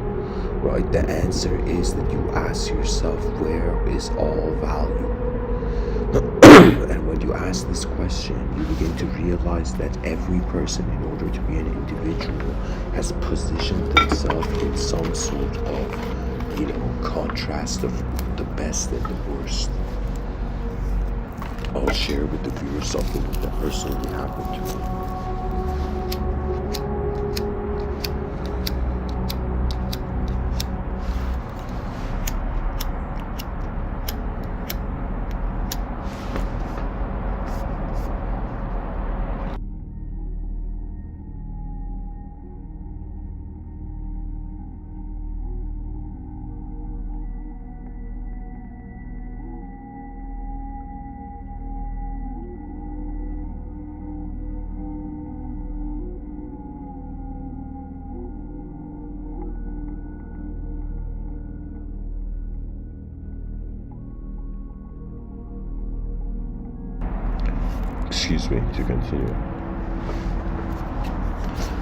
right? The answer is that you ask yourself, where is all value? And when you ask this question, you begin to realize that every person, in order to be an individual, has positioned themselves in some sort of, contrast of the best and the worst. I'll share with the viewers something that personally happened to me. Excuse me, to continue.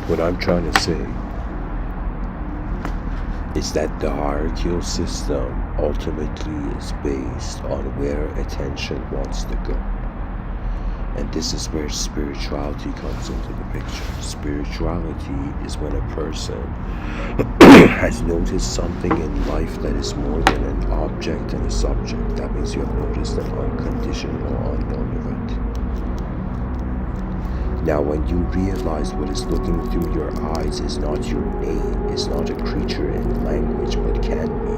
What I'm trying to say is that the hierarchical system ultimately is based on where attention wants to go. And this is where spirituality comes into the picture. Spirituality is when a person has noticed something in life that is more than an object and a subject. That means you have noticed an unconditional, unknown event. Now, when you realize what is looking through your eyes is not your name, is not a creature in language, but can be,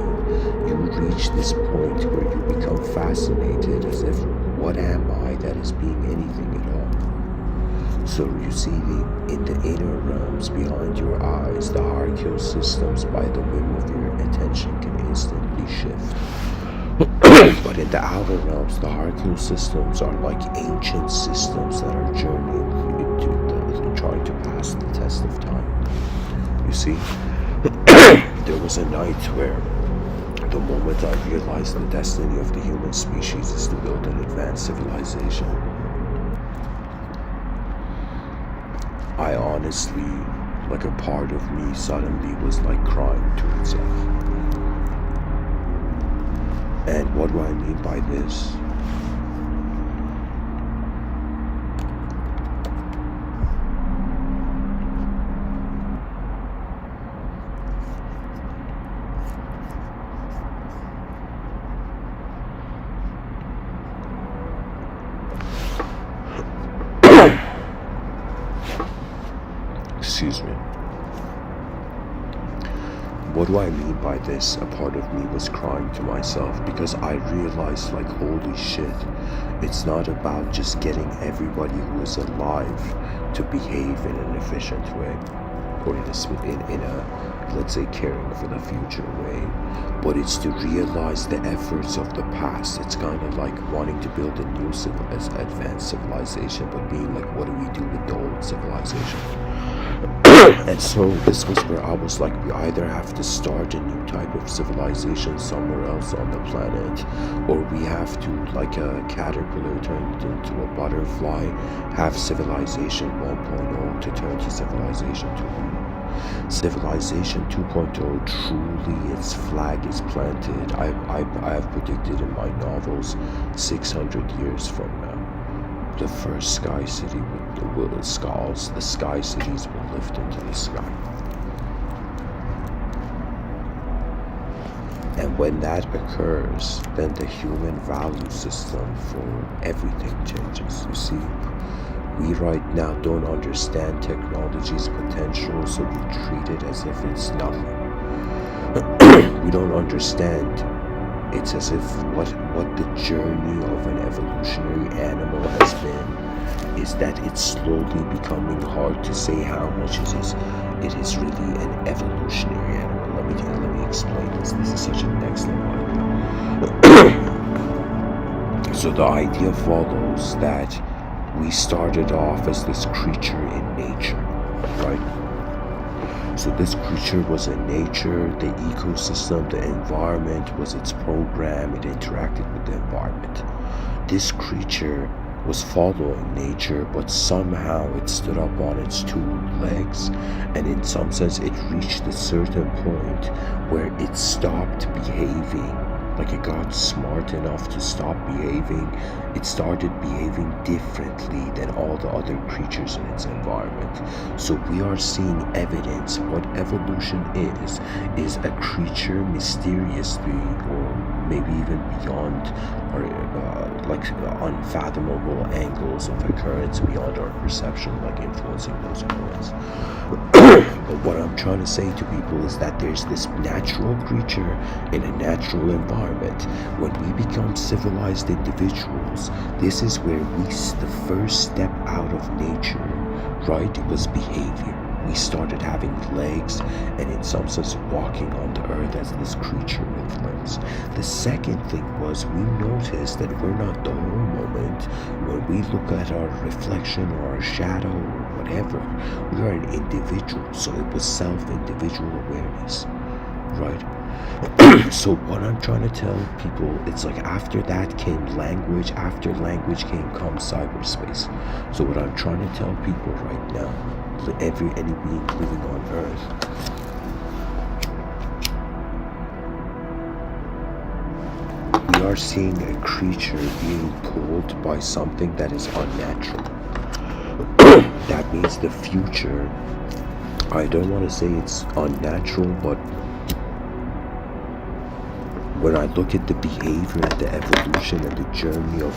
you reach this point where you become fascinated as if, what am I that is being anything at all? So you see, in the inner realms behind your eyes, the hierarchical systems by the whim of your attention can instantly shift. But in the outer realms, the hierarchical systems are like ancient systems that are journeying trying to pass the test of time. You see, there was a night where the moment I realized the destiny of the human species is to build an advanced civilization, I honestly, like a part of me suddenly was like crying to itself. And what do I mean by this? Excuse me. What do I mean by this? A part of me was crying to myself because I realized, like, holy shit, it's not about just getting everybody who is alive to behave in an efficient way, or in a, let's say, caring for the future way, but it's to realize the efforts of the past. It's kind of like wanting to build a new advanced civilization, but being like, what do we do with the old civilization? And so this was where I was like, we either have to start a new type of civilization somewhere else on the planet, or we have to, like a caterpillar turned into a butterfly, have civilization 1.0 to turn to civilization 2.0. Civilization 2.0, truly its flag is planted. I have predicted in my novels 600 years from now. The first sky city the sky cities will lift into the sky. And when that occurs, then the human value system for everything changes. You see, we right now don't understand technology's potential, so we treat it as if it's nothing. We don't understand. It's as if what the journey of an evolutionary animal has been is that it's slowly becoming hard to say how much it is really an evolutionary animal. Let me explain this. This is such a next level idea. So the idea follows that we started off as this creature in nature, right? So this creature was in nature, the ecosystem, the environment was its program, it interacted with the environment. This creature was following nature, but somehow it stood up on its two legs, and in some sense it reached a certain point where it stopped behaving. Like, it got smart enough to stop behaving. It started behaving differently than all the other creatures in its environment. So we are seeing evidence. What evolution is a creature mysteriously, or maybe even beyond, or unfathomable angles of occurrence beyond our perception, like influencing those occurrences. But what I'm trying to say to people is that there's this natural creature in a natural environment. When we become civilized individuals, this is where the first step out of nature, right? It was behavior. We started having legs and in some sense walking on the earth as this creature with limbs. The second thing was we noticed that we're not the whole moment. When we look at our reflection or our shadow or whatever, we are an individual. So it was self-individual awareness, right? So what I'm trying to tell people, it's like after that came language, after language comes cyberspace. So what I'm trying to tell people right now, any being living on Earth, we are seeing a creature being pulled by something that is unnatural. That means the future, I don't want to say it's unnatural, but when I look at the behavior and the evolution and the journey of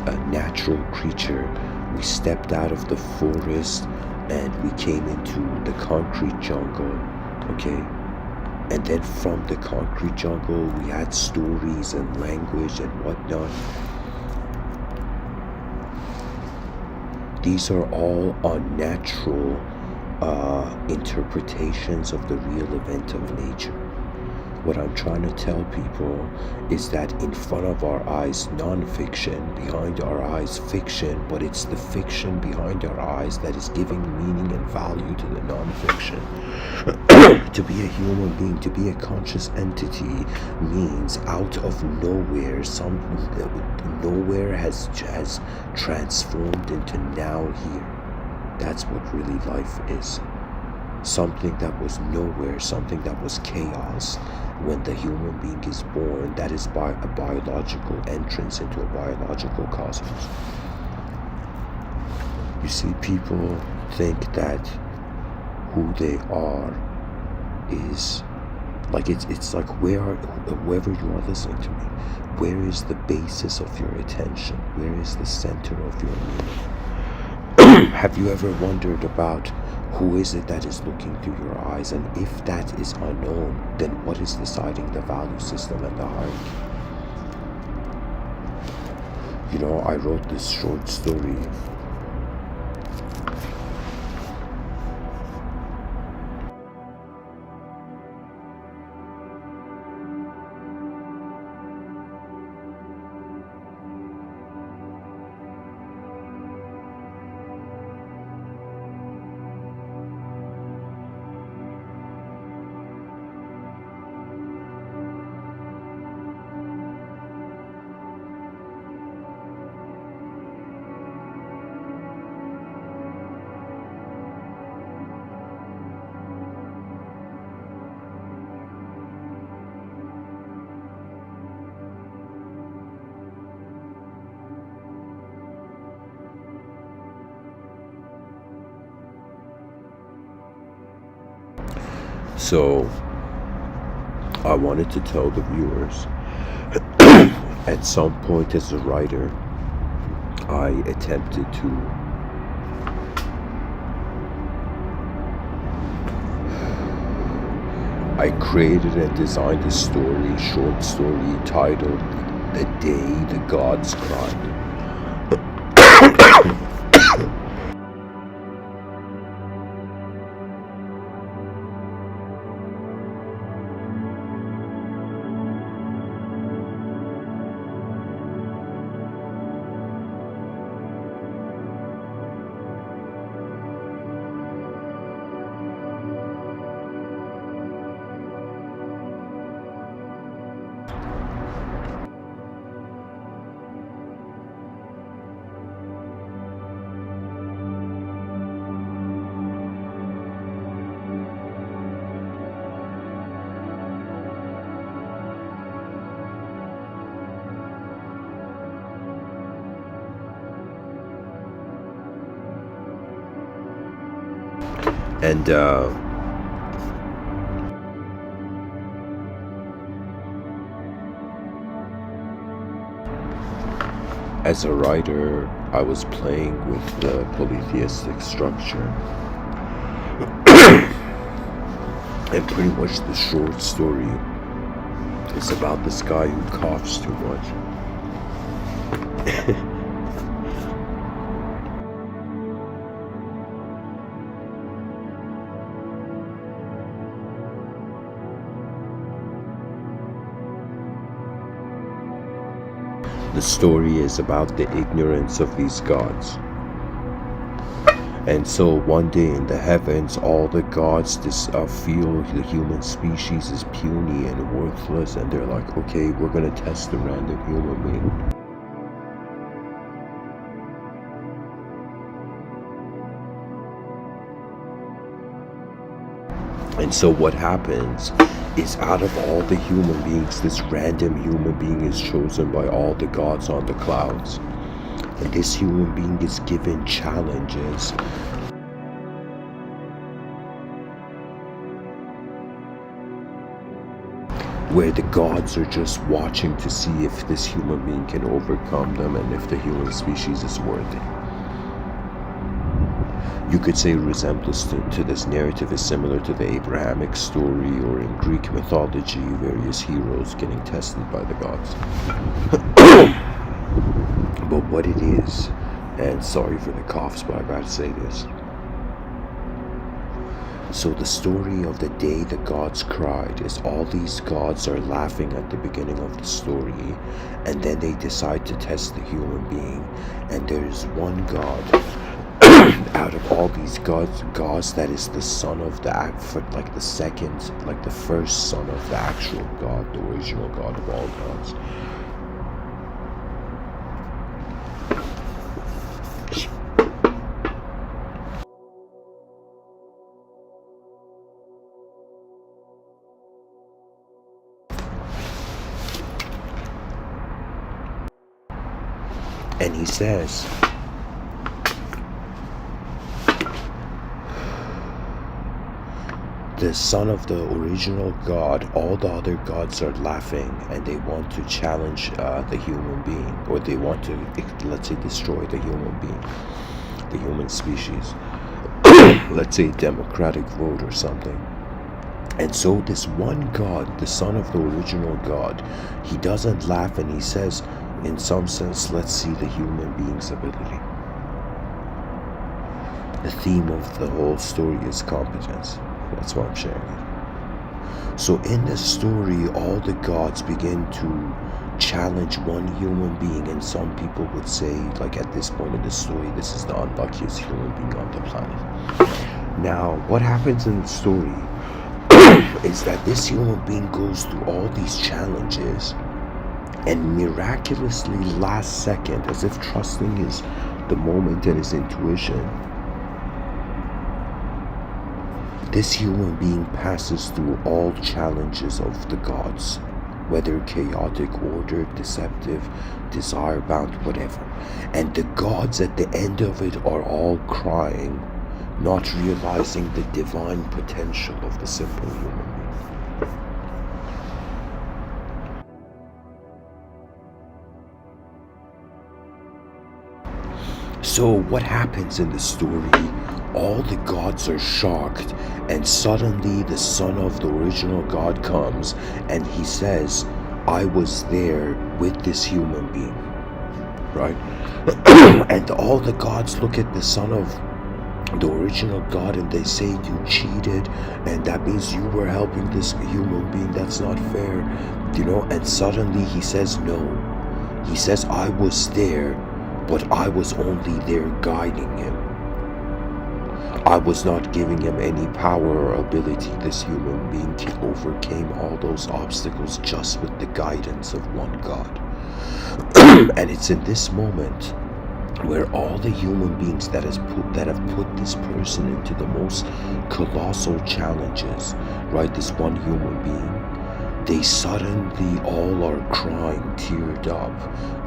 a natural creature, We stepped out of the forest and we came into the concrete jungle, okay? And then from the concrete jungle, we had stories and language and whatnot. These are all unnatural interpretations of the real event of nature. What I'm trying to tell people is that in front of our eyes, non-fiction, behind our eyes, fiction, but it's the fiction behind our eyes that is giving meaning and value to the non-fiction. To be a human being, to be a conscious entity, means out of nowhere, nowhere has transformed into now here. That's what really life is. Something that was nowhere, something that was chaos. When the human being is born, that is by a biological entrance into a biological cosmos. You see, people think that who they are is like it's like whoever you are listening to me, where is the basis of your attention? Where is the center of your meaning? Have you ever wondered about who is it that is looking through your eyes? And if that is unknown, then what is deciding the value system and the hierarchy? You know, I wrote this short story. So I wanted to tell the viewers, at some point as a writer, I attempted to I created and designed a short story titled The Day the Gods Cried. And as a writer, I was playing with the polytheistic structure. And pretty much the short story is about this guy who coughs too much. The story is about the ignorance of these gods. And so one day in the heavens, all the gods feel the human species is puny and worthless, and they're like, okay, we're gonna test the random human being. And so what happens is, out of all the human beings, this random human being is chosen by all the gods on the clouds. And this human being is given challenges where the gods are just watching to see if this human being can overcome them and if the human species is worthy. You could say resemblance to this narrative is similar to the Abrahamic story, or in Greek mythology, various heroes getting tested by the gods. But what it is, and sorry for the coughs, but I gotta say this. So the story of the day the gods cried is all these gods are laughing at the beginning of the story, and then they decide to test the human being, and there's one god out of all these gods that is the son of the like the second, like the first son of the actual god, the original god of all gods. And he says, the son of the original god, all the other gods are laughing, and they want to challenge the human being, or they want to, let's say, destroy the human being, the human species. Let's say democratic vote or something. And so this one god, the son of the original god, he doesn't laugh, and he says, in some sense, let's see the human being's ability. The theme of the whole story is competence. That's why I'm sharing it. So in this story, all the gods begin to challenge one human being, and some people would say, like at this point in the story, this is the unluckiest human being on the planet. Now, what happens in the story is that this human being goes through all these challenges, and miraculously last second, as if trusting the moment and his intuition, this human being passes through all challenges of the gods, whether chaotic, ordered, deceptive, desire-bound, whatever. And the gods at the end of it are all crying, not realizing the divine potential of the simple human being. So what happens in the story? All the gods are shocked, and suddenly the son of the original god comes, and he says, I was there with this human being, right? And all the gods look at the son of the original god, and they say, you cheated, and that means you were helping this human being. That's not fair, you know. And suddenly he says, no. He says, I was there, but I was only there guiding him. I was not giving him any power or ability. This human being overcame all those obstacles just with the guidance of one God. And it's in this moment where all the human beings that have put this person into the most colossal challenges, right? This one human being, they suddenly all are crying, teared up,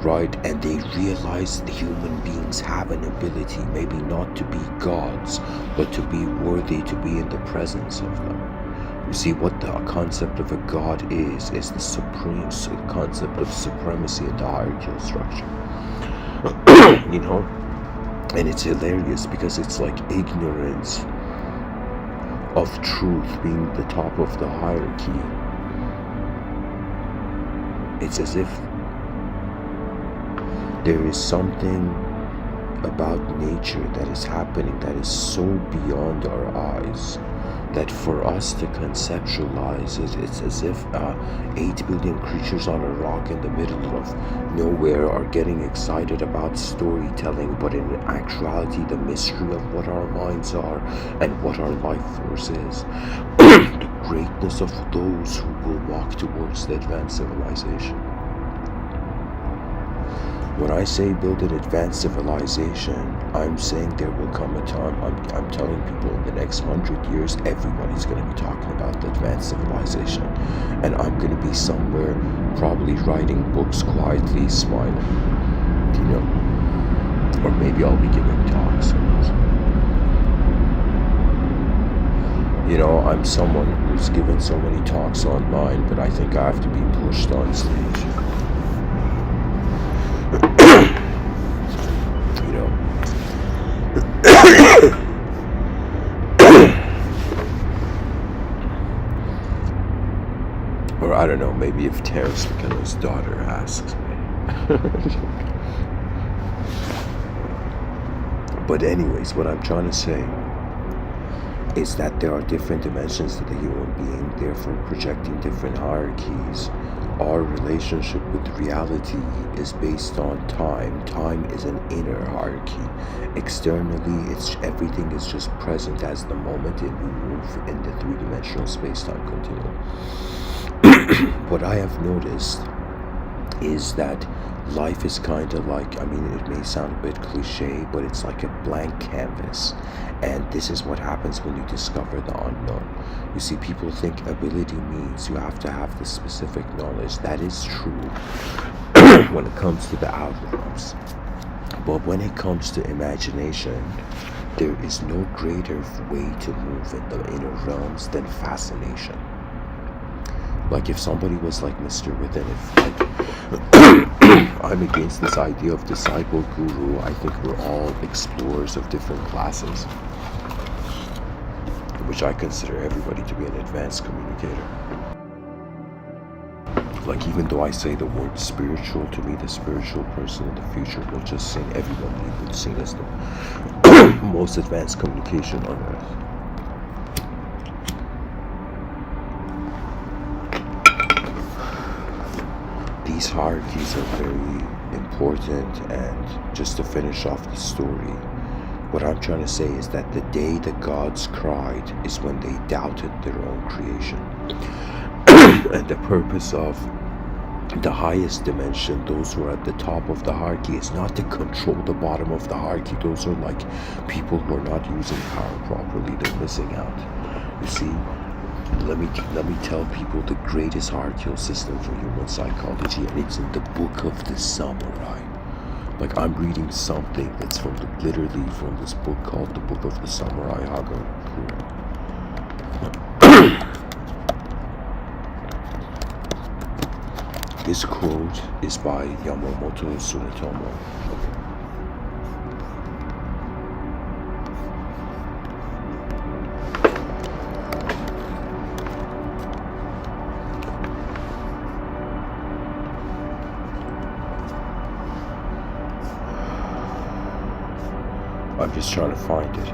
right? And they realize the human beings have an ability, maybe not to be gods, but to be worthy to be in the presence of them. You see, what the concept of a god is the supreme concept of supremacy in the hierarchical structure. You know? And it's hilarious because it's like ignorance of truth being the top of the hierarchy. It's as if there is something about nature that is happening that is so beyond our eyes that for us to conceptualize it, it's as if 8 billion creatures on a rock in the middle of nowhere are getting excited about storytelling, but in actuality the mystery of what our minds are and what our life force is. The greatness of those who will walk towards the advanced civilization. When I say build an advanced civilization, I'm saying there will come a time, I'm telling people in the next 100 years, everybody's going to be talking about the advanced civilization. And I'm going to be somewhere probably writing books quietly, smiling, you know, or maybe I'll be giving talks. You know, I'm someone who's given so many talks online, but I think I have to be pushed on stage. You know. I don't know, maybe if Terrence McKenna's daughter asks me. But anyways, what I'm trying to say is that there are different dimensions to the human being, therefore projecting different hierarchies. Our relationship with reality is based on time. Time is an inner hierarchy. Externally, everything is just present as the moment and we move in the three-dimensional space-time continuum. What I have noticed is that life is kind of like, I mean, it may sound a bit cliche, but it's like a blank canvas. And this is what happens when you discover the unknown. You see, people think ability means you have to have the specific knowledge. That is true when it comes to the algorithms. But when it comes to imagination, there is no greater way to move in the inner realms than fascination. Like if somebody was like Mr.Within, if like I'm against this idea of disciple guru. I think we're all explorers of different classes, which I consider everybody to be an advanced communicator. Like even though I say the word spiritual, to me the spiritual person in the future will just sing, everyone would sing as the most advanced communication on earth. These hierarchies are very important, and just to finish off the story, what I'm trying to say is that the day the gods cried is when they doubted their own creation. And the purpose of the highest dimension, those who are at the top of the hierarchy, is not to control the bottom of the hierarchy. Those are like people who are not using power properly. They're missing out. You see, let me tell people the greatest hierarchical system for human psychology, and it's in the Book of the Samurai. Like I'm reading something that's literally from this book called the Book of the Samurai Hagakure. This quote is by Yamamoto Tsunetomo. I'm just trying to find it.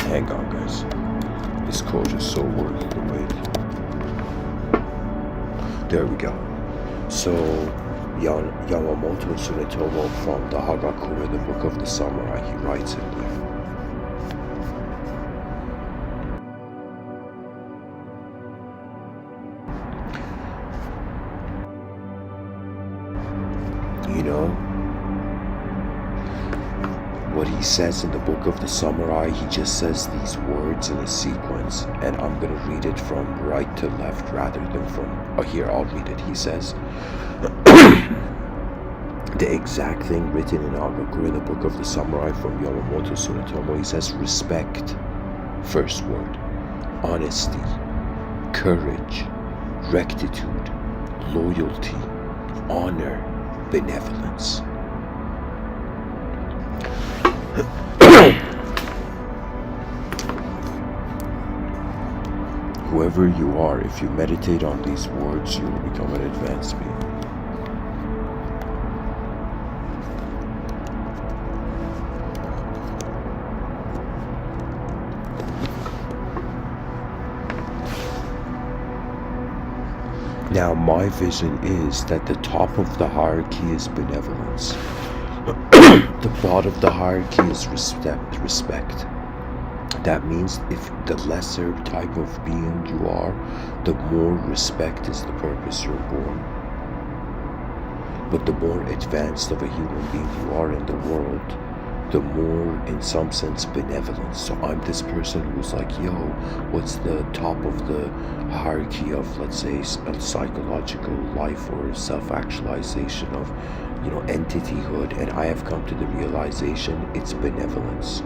Hang on, guys. This quote is so worth the wait. There we go. So, Yamamoto Tsunetomo from the Hagakure, the Book of the Samurai, he writes it there. You know, what he says in the Book of the Samurai, he just says these words in a sequence, and I'm going to read it from right to left rather than from, here, I'll read it. He says, the exact thing written in Hagakure, the Book of the Samurai from Yamamoto Tsunetomo, he says, respect, first word, honesty, courage, rectitude, loyalty, honor, benevolence. Whoever you are, if you meditate on these words, you will become an advanced being. Now, my vision is that the top of the hierarchy is benevolence. The bottom of the hierarchy is respect. That means if the lesser type of being you are, the more respect is the purpose you're born. But the more advanced of a human being you are in the world, the more, in some sense, benevolence. So I'm this person who's like, yo, what's the top of the hierarchy of, let's say, a psychological life or self-actualization of, you know, entityhood, and I have come to the realization it's benevolence.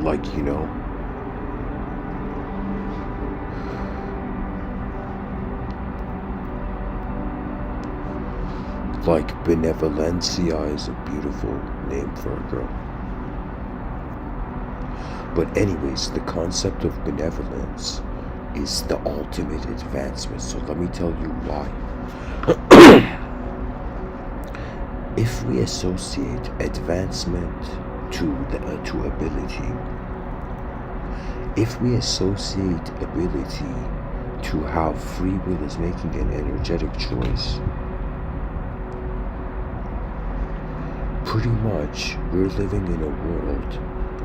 Like, you know, like benevolencia is a beautiful name for a girl. But anyways, the concept of benevolence is the ultimate advancement. So let me tell you why. If we associate advancement to ability, if we associate ability to how free will is making an energetic choice, pretty much we're living in a world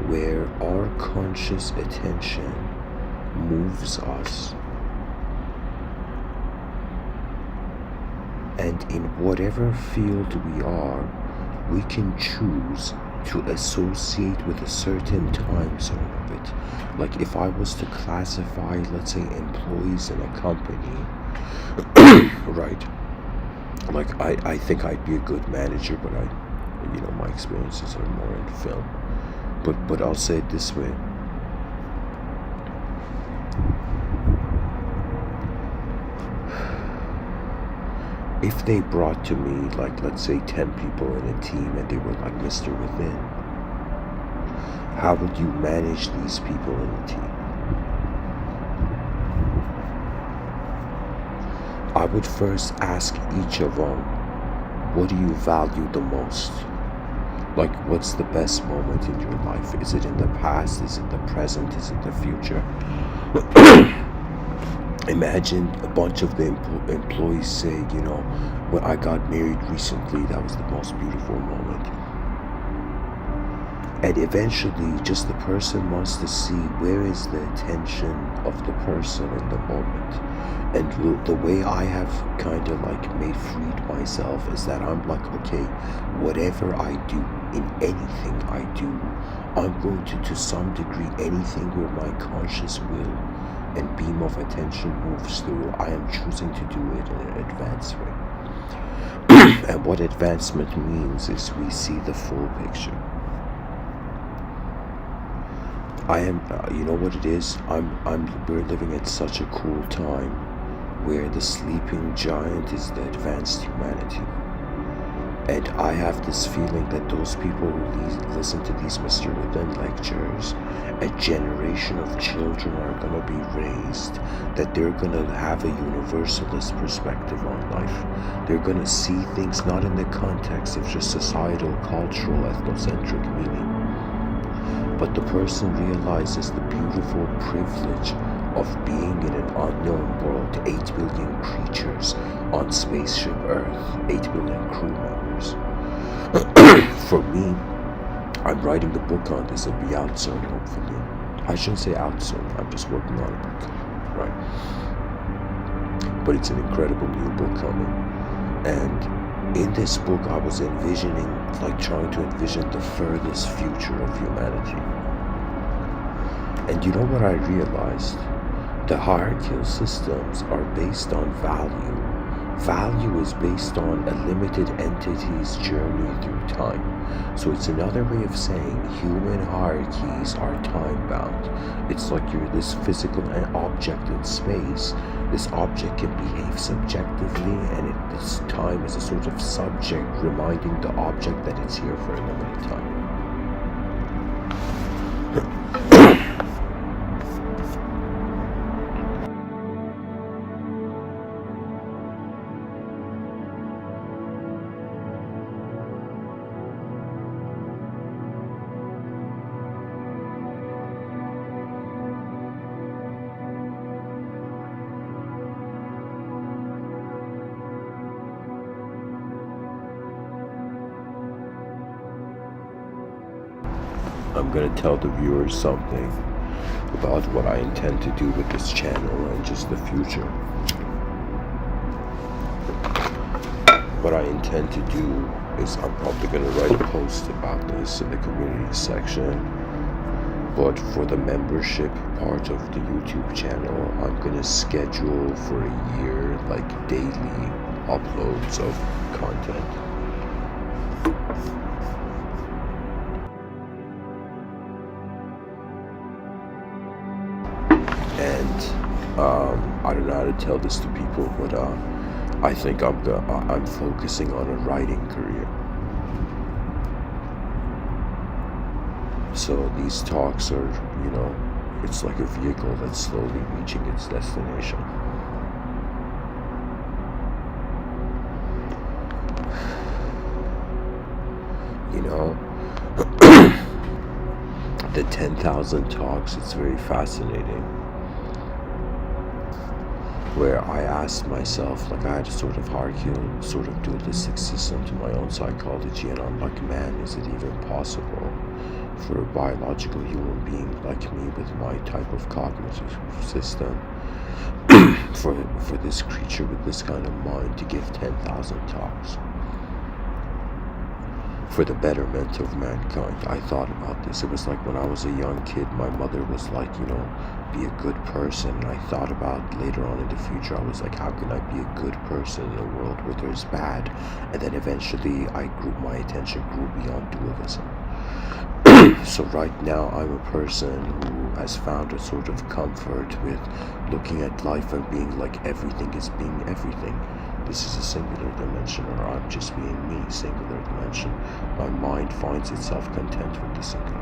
where our conscious attention moves us, and in whatever field we are, we can choose to associate with a certain time zone of it. Like if I was to classify, let's say, employees in a company, right? Like I think I'd be a good manager, but my experiences are more in film. But I'll say it this way. If they brought to me, like, let's say 10 people in a team and they were like Mr.Within, how would you manage these people in a team? I would first ask each of them, what do you value the most? Like, what's the best moment in your life? Is it in the past? Is it the present? Is it the future? Imagine a bunch of the employees say, when I got married recently, that was the most beautiful moment. And eventually, just the person wants to see where is the attention of the person in the moment. And the way I have kind of like freed myself is that I'm like, okay, whatever I do, in anything I do, I'm going to some degree, anything where my conscious will and beam of attention moves through, I am choosing to do it in an advanced way. And what advancement means is we see the full picture. I am, you know what it is? We're living at such a cool time where the sleeping giant is the advanced humanity. And I have this feeling that those people who listen to these Mr.Within lectures, a generation of children are going to be raised, that they're going to have a universalist perspective on life. They're going to see things not in the context of just societal, cultural, ethnocentric meaning, but the person realizes the beautiful privilege of being in an unknown world, 8 billion creatures on spaceship Earth, 8 billion crew members. For me, I'm writing the book on this. It'll be out soon, hopefully. I shouldn't say out soon, I'm just working on a book, right? But it's an incredible new book coming. And in this book, I was envisioning, trying to envision the furthest future of humanity. And you know what I realized? The hierarchical systems are based on value. Value is based on a limited entity's journey through time. So it's another way of saying human hierarchies are time-bound. It's like you're this physical object in space. This object can behave subjectively, and this time is a sort of subject reminding the object that it's here for a limited time. I'm going to tell the viewers something about what I intend to do with this channel and just the future. What I intend to do is I'm probably going to write a post about this in the community section. But for the membership part of the YouTube channel, I'm going to schedule for a year, daily uploads of content. I don't know how to tell this to people, but I think I'm focusing on a writing career. So these talks are, it's like a vehicle that's slowly reaching its destination. The 10,000 talks, it's very fascinating. Where I asked myself, like I had a sort of hierarchical, sort of dualistic system to my own psychology, and I'm like, man, is it even possible for a biological human being like me with my type of cognitive system, for this creature with this kind of mind to give 10,000 talks for the betterment of mankind? I thought about this. It was like when I was a young kid, my mother was like, be a good person. And I thought about later on in the future, I was like, how can I be a good person in a world where there's bad? And then eventually my attention grew beyond dualism. So right now I'm a person who has found a sort of comfort with looking at life and being like, everything is being everything. This is a singular dimension, or I'm just being me, singular dimension. My mind finds itself content with the singular.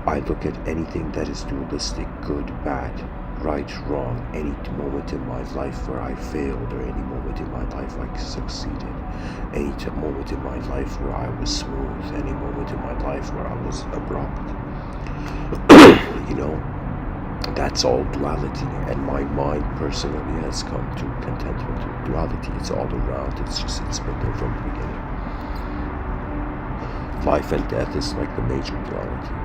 I look at anything that is dualistic, good, bad, right, wrong, any moment in my life where I failed, or any moment in my life I succeeded, any moment in my life where I was smooth, any moment in my life where I was abrupt. That's all duality, and my mind personally has come to contentment with duality. It's all around, it's been there from the beginning. Life and death is like the major duality.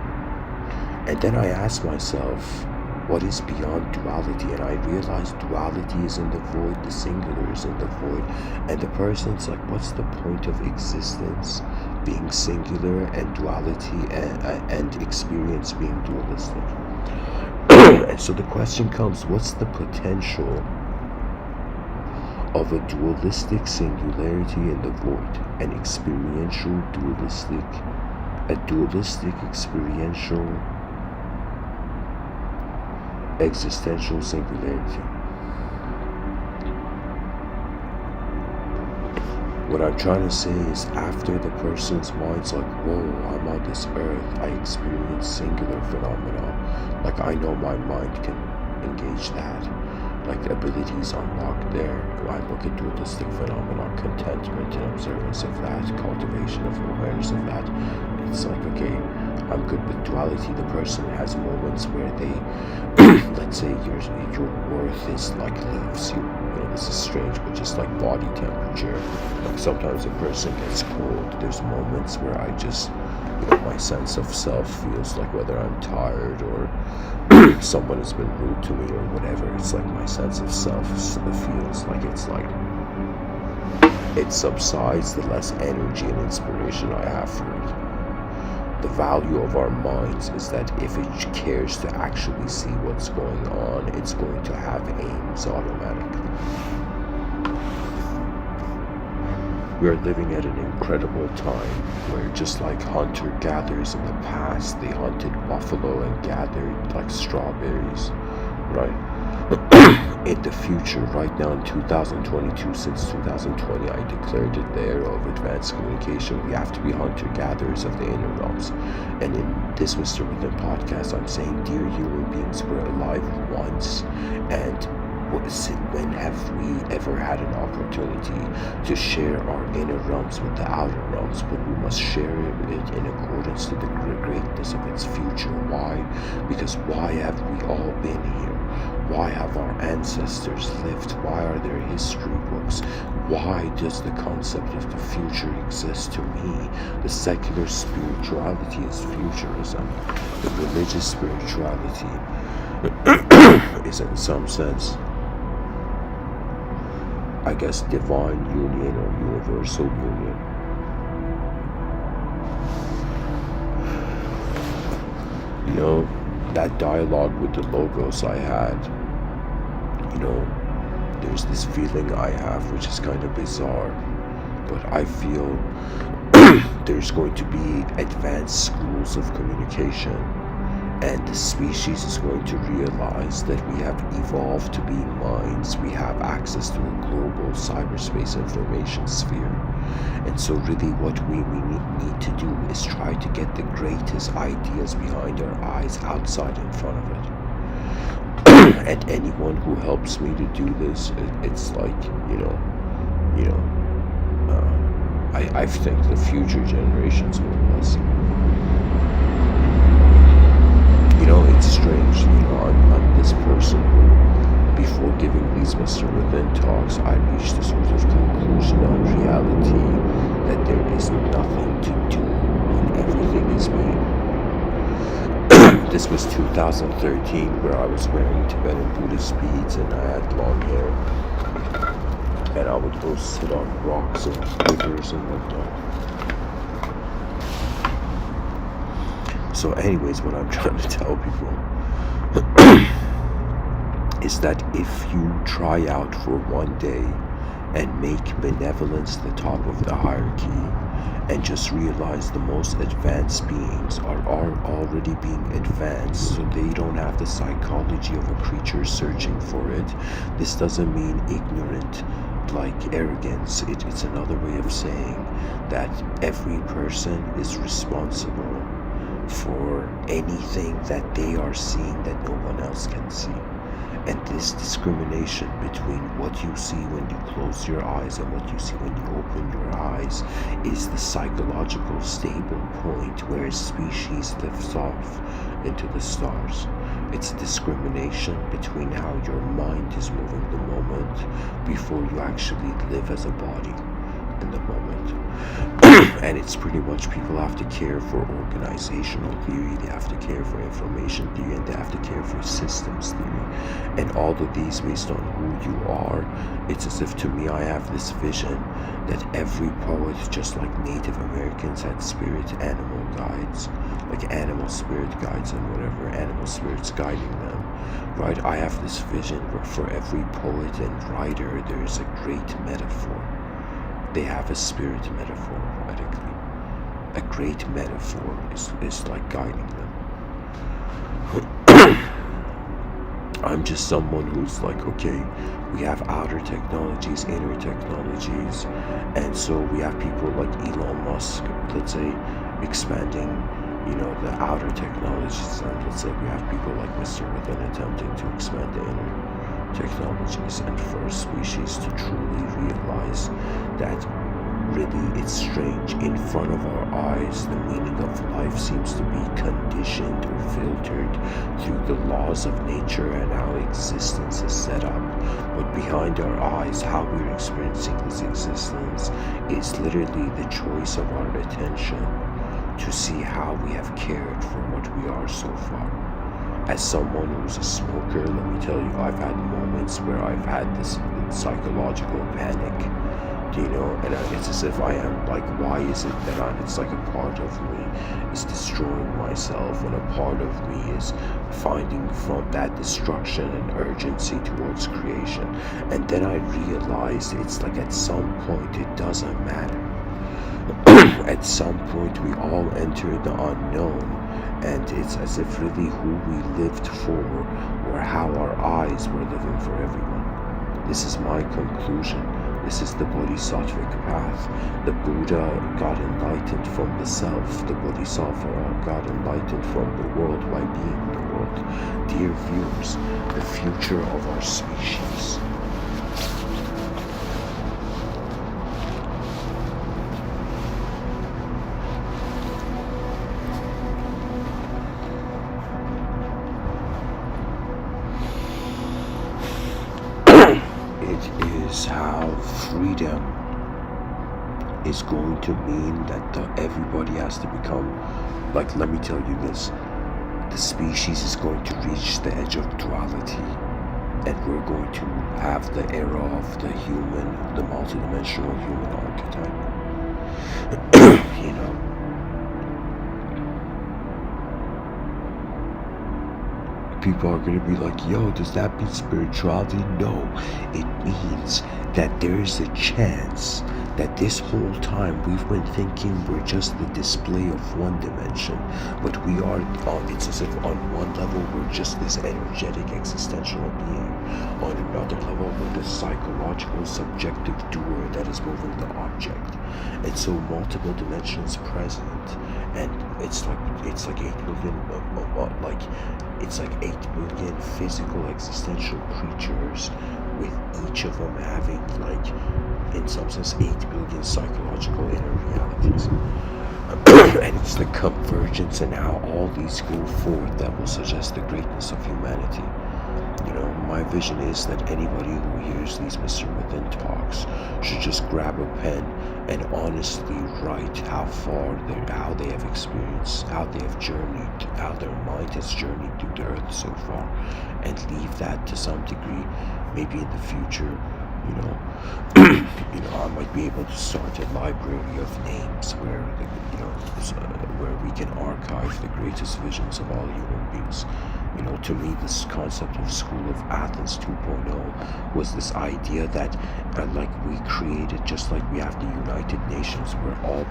And then I asked myself, what is beyond duality? And I realized duality is in the void, the singular is in the void, and the person's like, what's the point of existence being singular and duality and experience being dualistic? And so the question comes, what's the potential of a dualistic singularity in the void, an experiential a dualistic experiential existential singularity? What I'm trying to say is, after the person's mind's like, whoa, I'm on this earth, I experience singular phenomena. Like, I know my mind can engage that. Like, the abilities unlocked there. I look at dualistic phenomena, contentment and observance of that, cultivation of awareness of that. It's like, okay, I'm good with duality. The person has moments where they, let's say your worth is like leaves you. This is strange, but just like body temperature. Like sometimes a person gets cold. There's moments where I just, my sense of self feels like, whether I'm tired or someone has been rude to me or whatever, it's like my sense of self feels like it subsides the less energy and inspiration I have for it. The value of our minds is that if it cares to actually see what's going on, it's going to have aims automatically. We are living at an incredible time where, just like hunter-gatherers in the past, they hunted buffalo and gathered like strawberries, right? In the future, right now in 2022, since 2020, I declared it the era of advanced communication. We have to be hunter-gatherers of the inner realms. And in this Mr.Within podcast, I'm saying, dear human beings, we're alive once, and when have we ever had an opportunity to share our inner realms with the outer realms? But we must share it in accordance to the greatness of its future. Why? Because why have we all been here? Why have our ancestors lived? Why are there history books? Why does the concept of the future exist? To me, the secular spirituality is futurism. The religious spirituality is, in some sense, I guess, divine union or universal union. That dialogue with the logos I had, there's this feeling I have which is kind of bizarre, but I feel there's going to be advanced schools of communication, and the species is going to realize that we have evolved to be minds. We have access to a global cyberspace information sphere. And so really what we need to do is try to get the greatest ideas behind our eyes outside in front of it. And anyone who helps me to do this, it's like, I think the future generations will listen. It's strange, I'm this person who, before giving these Mr.Within talks, I reached a sort of conclusion on reality that there is nothing to do when everything is me. This was 2013, where I was wearing Tibetan Buddhist beads and I had long hair. And I would go sit on rocks and rivers and whatnot. So anyways, what I'm trying to tell people is that if you try out for one day and make benevolence the top of the hierarchy, and just realize the most advanced beings are already being advanced, so they don't have the psychology of a creature searching for it. This doesn't mean ignorant, like arrogance. It's another way of saying that every person is responsible for anything that they are seeing that no one else can see. And this discrimination between what you see when you close your eyes and what you see when you open your eyes is the psychological stable point where a species lifts off into the stars. It's discrimination between how your mind is moving the moment before you actually live as a body in the moment. And it's pretty much people have to care for organizational theory, they have to care for information theory, and they have to care for systems theory. And all of these based on who you are, it's as if to me I have this vision that every poet, just like Native Americans had spirit animal guides, like animal spirit guides and whatever, animal spirits guiding them, right? I have this vision where for every poet and writer there is a great metaphor. They have a spirit metaphor, radically. A great metaphor is like guiding them. I'm just someone who's like, okay, we have outer technologies, inner technologies, and so we have people like Elon Musk, let's say, expanding, the outer technologies, and let's say we have people like Mr.Within attempting to expand the inner technologies, and for a species to truly realize that really it's strange, in front of our eyes the meaning of life seems to be conditioned or filtered through the laws of nature and how existence is set up, but behind our eyes how we're experiencing this existence is literally the choice of our attention to see how we have cared for what we are so far. As someone who's a smoker, let me tell you, I've had moments where I've had this psychological panic, and it's as if I am like, why is it that it's like a part of me is destroying myself, and a part of me is finding from that destruction and urgency towards creation. And then I realized it's like at some point it doesn't matter. At some point we all enter the unknown, and it's as if really who we lived for or how our eyes were living for everyone. This is my conclusion. This is the Bodhisattvic path. The Buddha got enlightened from the self. The Bodhisattva got enlightened from the world by being the world. Dear viewers, the future of our species. Is how freedom is going to mean that everybody has to become, like, let me tell you this, the species is going to reach the edge of duality, and we're going to have the era of the human, the multidimensional human archetype. People are going to be like, yo, does that mean spirituality? No, it means that there is a chance that this whole time we've been thinking we're just the display of one dimension, but we are on, it's as if on one level we're just this energetic existential being, on another level we're the psychological subjective doer that is moving the object, and so multiple dimensions present, and it's like 8 million it's like 8 million physical existential creatures, with each of them having, like, in some sense, 8 billion psychological inner realities. And it's the convergence and how all these go forth that will suggest the greatness of humanity. You know, my vision is that anybody who hears these Mr. Within talks should just grab a pen and honestly write how they have experienced, how they have journeyed, how their mind has journeyed through the earth so far, and leave that to some degree. Maybe in the future, I might be able to start a library of names where, where we can archive the greatest visions of all human beings. To me, this concept of School of Athens 2.0 was this idea that, like, we created, just like we have the United Nations, where all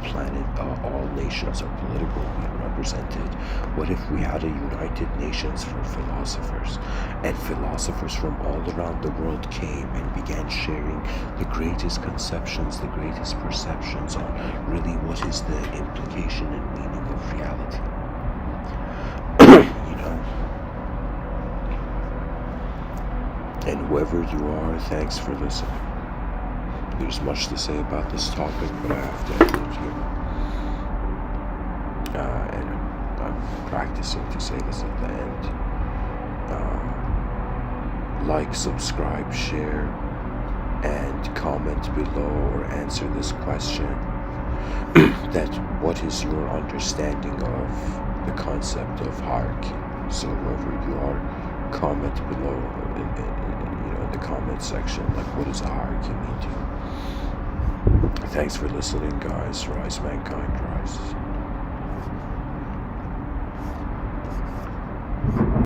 nations are politically represented. What if we had a United Nations for philosophers, and philosophers from all around the world came and began sharing the greatest conceptions, the greatest perceptions on really what is the implication and meaning of reality. And whoever you are, thanks for listening. There's much to say about this topic, but I have to end it here. And I'm practicing to say this at the end. Like, subscribe, share, and comment below or answer this question. That what is your understanding of the concept of hierarchy? So whoever you are, comment below in the comment section, like, what does a hierarchy mean to you? Thanks for listening, guys. Rise, mankind, rise.